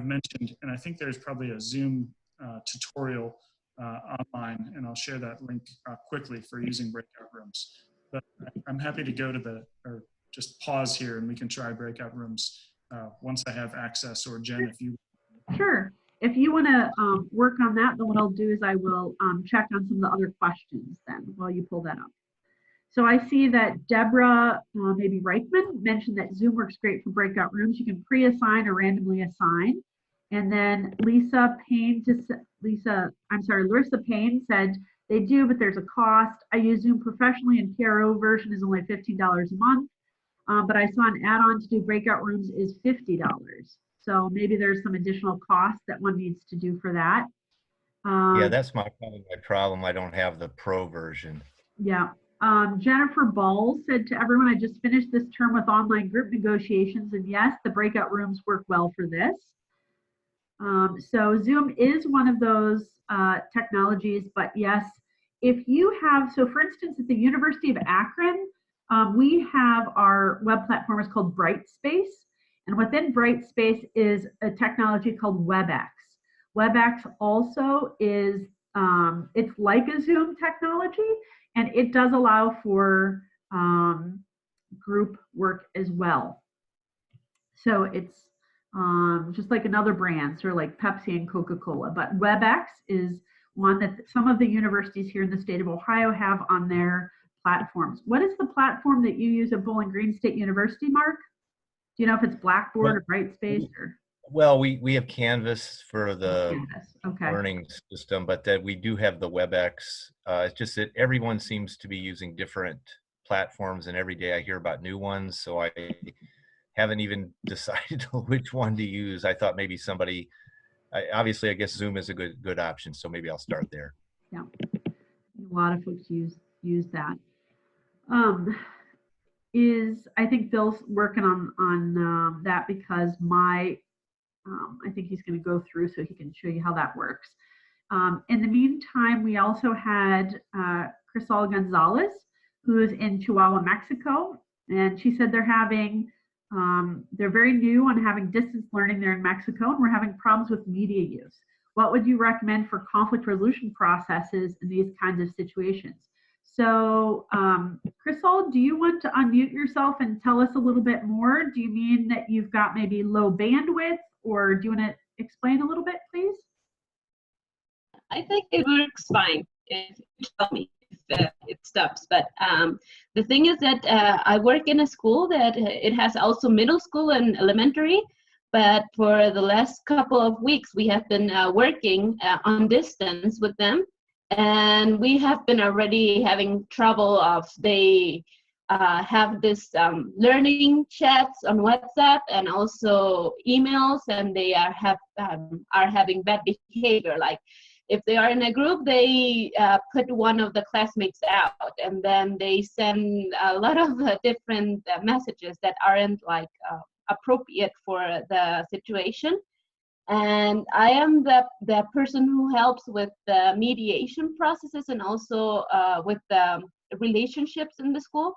mentioned, and I think there's probably a Zoom tutorial online, and I'll share that link quickly for using breakout rooms. But I'm happy to go to or just pause here and we can try breakout rooms once I have access, or Jen, if you.
Sure. If you want to work on that, then what I'll do is I will check on some of the other questions then while you pull that up. So I see that Deborah, maybe Reichman, mentioned that Zoom works great for breakout rooms. You can pre-assign or randomly assign. And then Larissa Payne said they do, but there's a cost. I use Zoom professionally, and PRO version is only $15 a month. But I saw an add-on to do breakout rooms is $50. So maybe there's some additional costs that one needs to do for that.
Yeah, that's my problem. I don't have the pro version.
Yeah. Jennifer Ball said to everyone, I just finished this term with online group negotiations, and yes, the breakout rooms work well for this. So Zoom is one of those technologies, but yes, if you have, so for instance, at the University of Akron, we have our web platform is called Brightspace, and within Brightspace is a technology called WebEx. WebEx also is, it's like a Zoom technology, and it does allow for group work as well. So it's just like another brand, sort of like Pepsi and Coca-Cola, but WebEx is one that some of the universities here in the state of Ohio have on their platforms. What is the platform that you use at Bowling Green State University, Mark? Do you know if it's Blackboard or Brightspace or?
Well, we have Canvas for the
Okay.
learning system, but that we do have the WebEx. It's just that everyone seems to be using different platforms, and every day I hear about new ones, so I haven't even decided which one to use. I thought maybe somebody, obviously I guess Zoom is a good option, so maybe I'll start there.
Yeah, a lot of folks use that. I think Bill's working on that because I think he's going to go through so he can show you how that works. In the meantime, we also had Crisol Gonzalez, who is in Chihuahua, Mexico, and she said they're very new on having distance learning there in Mexico, and we're having problems with media use. What would you recommend for conflict resolution processes in these kinds of situations? So, Crisol, do you want to unmute yourself and tell us a little bit more? Do you mean that you've got maybe low bandwidth, or do you want to explain a little bit, please?
I think it works fine. If you tell me if it stops. But the thing is that I work in a school that it has also middle school and elementary. But for the last couple of weeks, we have been working on distance with them. And we have been already having trouble of they have this learning chats on WhatsApp and also emails, and they are having bad behavior. Like if they are in a group, they put one of the classmates out, and then they send a lot of different messages that aren't like appropriate for the situation. And I am the person who helps with the mediation processes and also with the relationships in the school.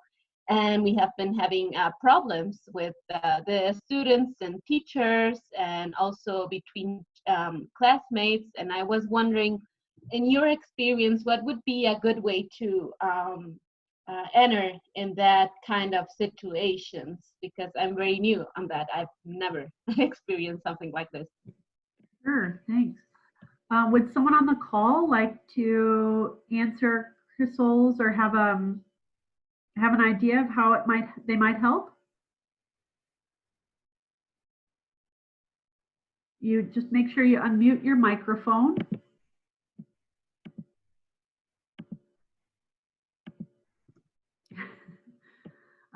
and we have been having problems with the students and teachers, and also between classmates. And I was wondering, in your experience, what would be a good way to enter in that kind of situations? Because I'm very new on that. I've never experienced something like this.
Sure, thanks. Would someone on the call like to answer Chrysal's or have an idea of how they might help? You just make sure you unmute your microphone.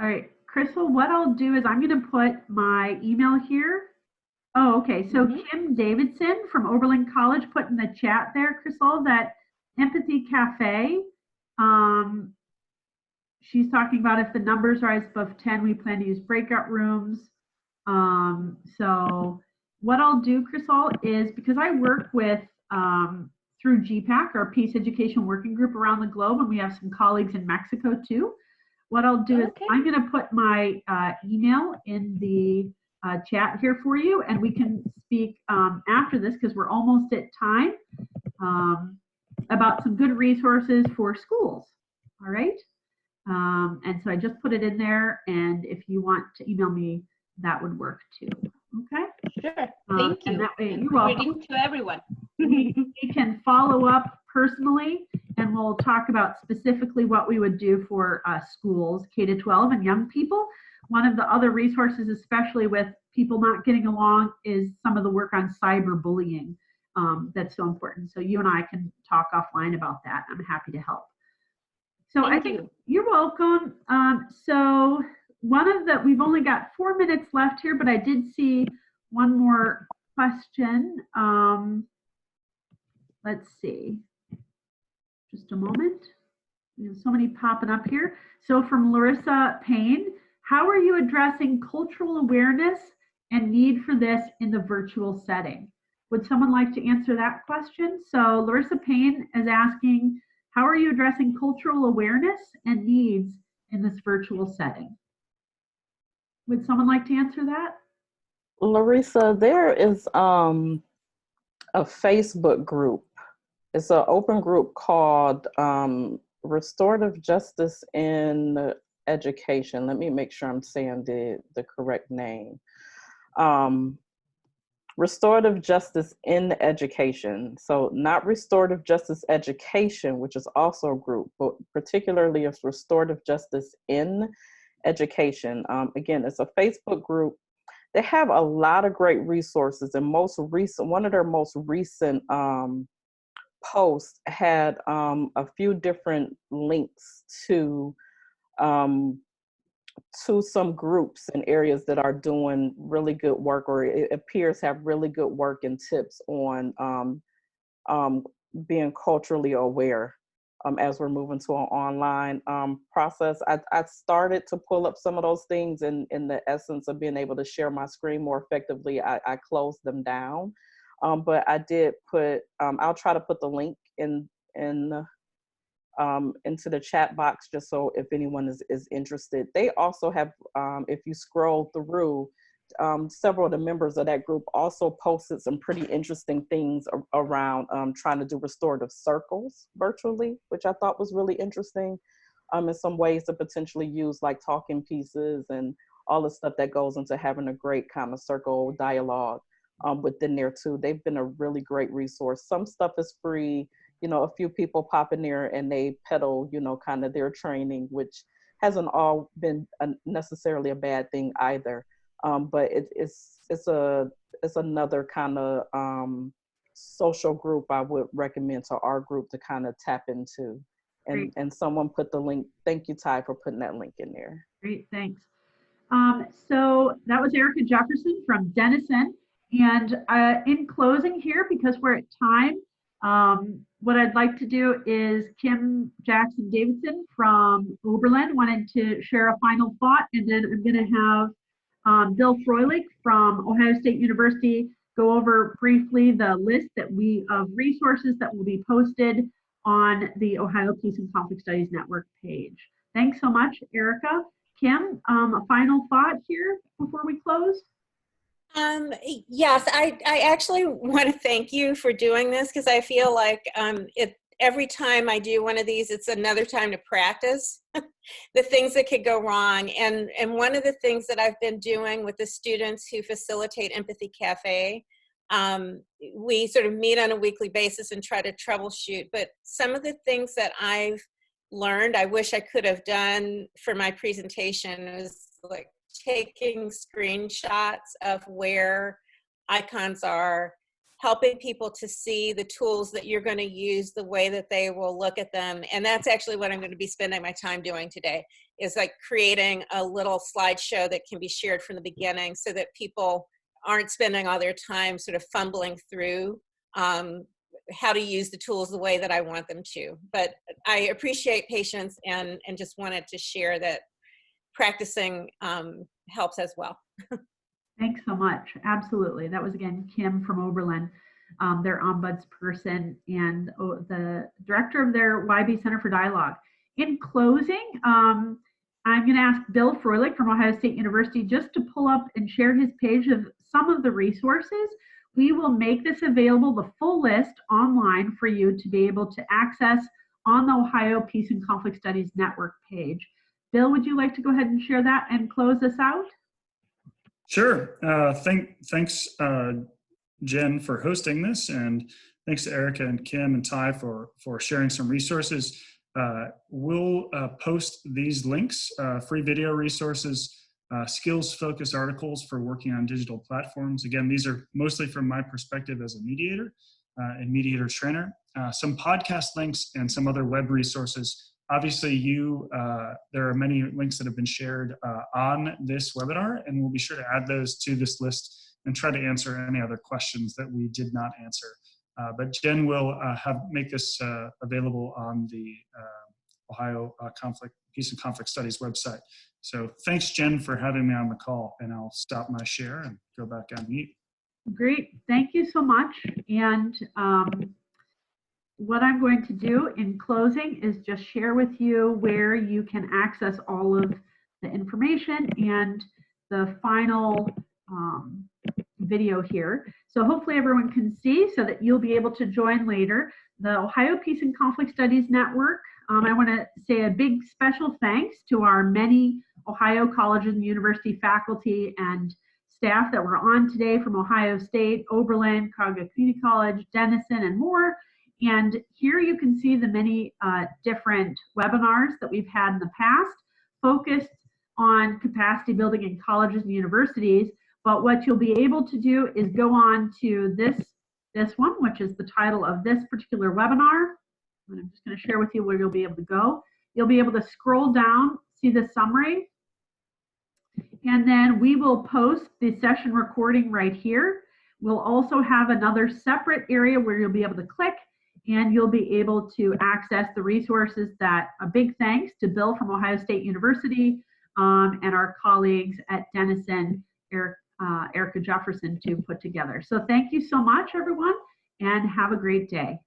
All right, Crystal, what I'll do is I'm going to put my email here. Oh, okay. So Kim Davidson from Oberlin College put in the chat there, Crystal, that Empathy Cafe, she's talking about if the numbers rise above 10, we plan to use breakout rooms. So what I'll do, Crystal, is because I work with, through GPPAC, our Peace Education Working Group around the globe, and we have some colleagues in Mexico too. What I'll do is I'm going to put my email in the chat here for you, and we can speak after this, because we're almost at time, about some good resources for schools. All right. And so I just put it in there, and if you want to email me, that would work too. Okay.
Sure. Thank you.
And that way,
and
you're welcome.
greeting to everyone.
We can follow up personally, and we'll talk about specifically what we would do for schools, K-12 and young people. One of the other resources, especially with people not getting along, is some of the work on cyberbullying. That's so important. So you and I can talk offline about that. I'm happy to help. So I think you're welcome. So we've only got 4 minutes left here, but I did see one more question. Let's see, just a moment. We have so many popping up here. So from Larissa Payne, how are you addressing cultural awareness and need for this in the virtual setting? Would someone like to answer that question? So Larissa Payne is asking, how are you addressing cultural awareness and needs in this virtual setting? Would someone like to answer that?
Larissa, there is a Facebook group. It's an open group called Restorative Justice in Education. Let me make sure I'm saying the correct name. Restorative Justice in Education. So not Restorative Justice Education, which is also a group, but particularly it's Restorative Justice in Education. Again, it's a Facebook group. They have a lot of great resources, and one of their most recent posts had a few different links to some groups and areas that are doing really good work, or it appears have really good work and tips on being culturally aware as we're moving to an online process. I started to pull up some of those things, and in the essence of being able to share my screen more effectively, I closed them down. But I did put, I'll try to put the link into the chat box, just so if anyone is interested. They also have, if you scroll through, several of the members of that group also posted some pretty interesting things around trying to do restorative circles virtually, which I thought was really interesting. In some ways to potentially use like talking pieces and all the stuff that goes into having a great kind of circle dialogue within there too. They've been a really great resource. Some stuff is free. You know, a few people pop in there and they peddle, you know, kind of their training, which hasn't all been necessarily a bad thing either. But it's another kind of social group I would recommend to our group to kind of tap into. And someone put the link. Thank you, Ty, for putting that link in there.
Great, thanks. So that was Erica Jefferson from Denison. And in closing here, because we're at time, what I'd like to do is Kim Jackson Davidson from Oberlin wanted to share a final thought, and then I'm going to have Bill Froelich from Ohio State University go over briefly the list of resources that will be posted on the Ohio Peace and Conflict Studies Network page. Thanks so much, Erica. Kim, a final thought here before we close?
Yes, I actually want to thank you for doing this, because I feel like every time I do one of these, it's another time to practice the things that could go wrong. And one of the things that I've been doing with the students who facilitate Empathy Cafe, we sort of meet on a weekly basis and try to troubleshoot. But some of the things that I've learned, I wish I could have done for my presentation, is like taking screenshots of where icons are, helping people to see the tools that you're going to use, the way that they will look at them. And that's actually what I'm going to be spending my time doing today, is like creating a little slideshow that can be shared from the beginning, so that people aren't spending all their time sort of fumbling through how to use the tools the way that I want them to. But I appreciate patience and just wanted to share that practicing helps as well.
Thanks so much. Absolutely. That was, again, Kim from Oberlin, their ombudsperson and the director of their YB Center for Dialogue. In closing, I'm going to ask Bill Froelich from Ohio State University just to pull up and share his page of some of the resources. We will make this available, the full list, online for you to be able to access on the Ohio Peace and Conflict Studies Network page. Bill, would you like to go ahead and share that and close us out?
Sure. Thanks, Jen, for hosting this, and thanks to Erica and Kim and Ty for sharing some resources. We'll post these links, free video resources, skills-focused articles for working on digital platforms. Again, these are mostly from my perspective as a mediator and mediator trainer. Some podcast links and some other web resources. Obviously, there are many links that have been shared on this webinar, and we'll be sure to add those to this list and try to answer any other questions that we did not answer. But Jen will make this available on the Ohio Peace and Conflict Studies website. So thanks, Jen, for having me on the call, and I'll stop my share and go back on mute.
Great. Thank you so much. And what I'm going to do in closing is just share with you where you can access all of the information and the final video here. So hopefully everyone can see, so that you'll be able to join later. The Ohio Peace and Conflict Studies Network. I want to say a big special thanks to our many Ohio colleges and university faculty and staff that were on today from Ohio State, Oberlin, Cuyahoga Community College, Denison, and more. And here you can see the many different webinars that we've had in the past, focused on capacity building in colleges and universities. But what you'll be able to do is go on to this one, which is the title of this particular webinar. And I'm just going to share with you where you'll be able to go. You'll be able to scroll down, see the summary, and then we will post the session recording right here. We'll also have another separate area where you'll be able to click, and you'll be able to access the resources that, a big thanks to Bill from Ohio State University and our colleagues at Denison, Erica Jefferson, to put together. So thank you so much, everyone, and have a great day.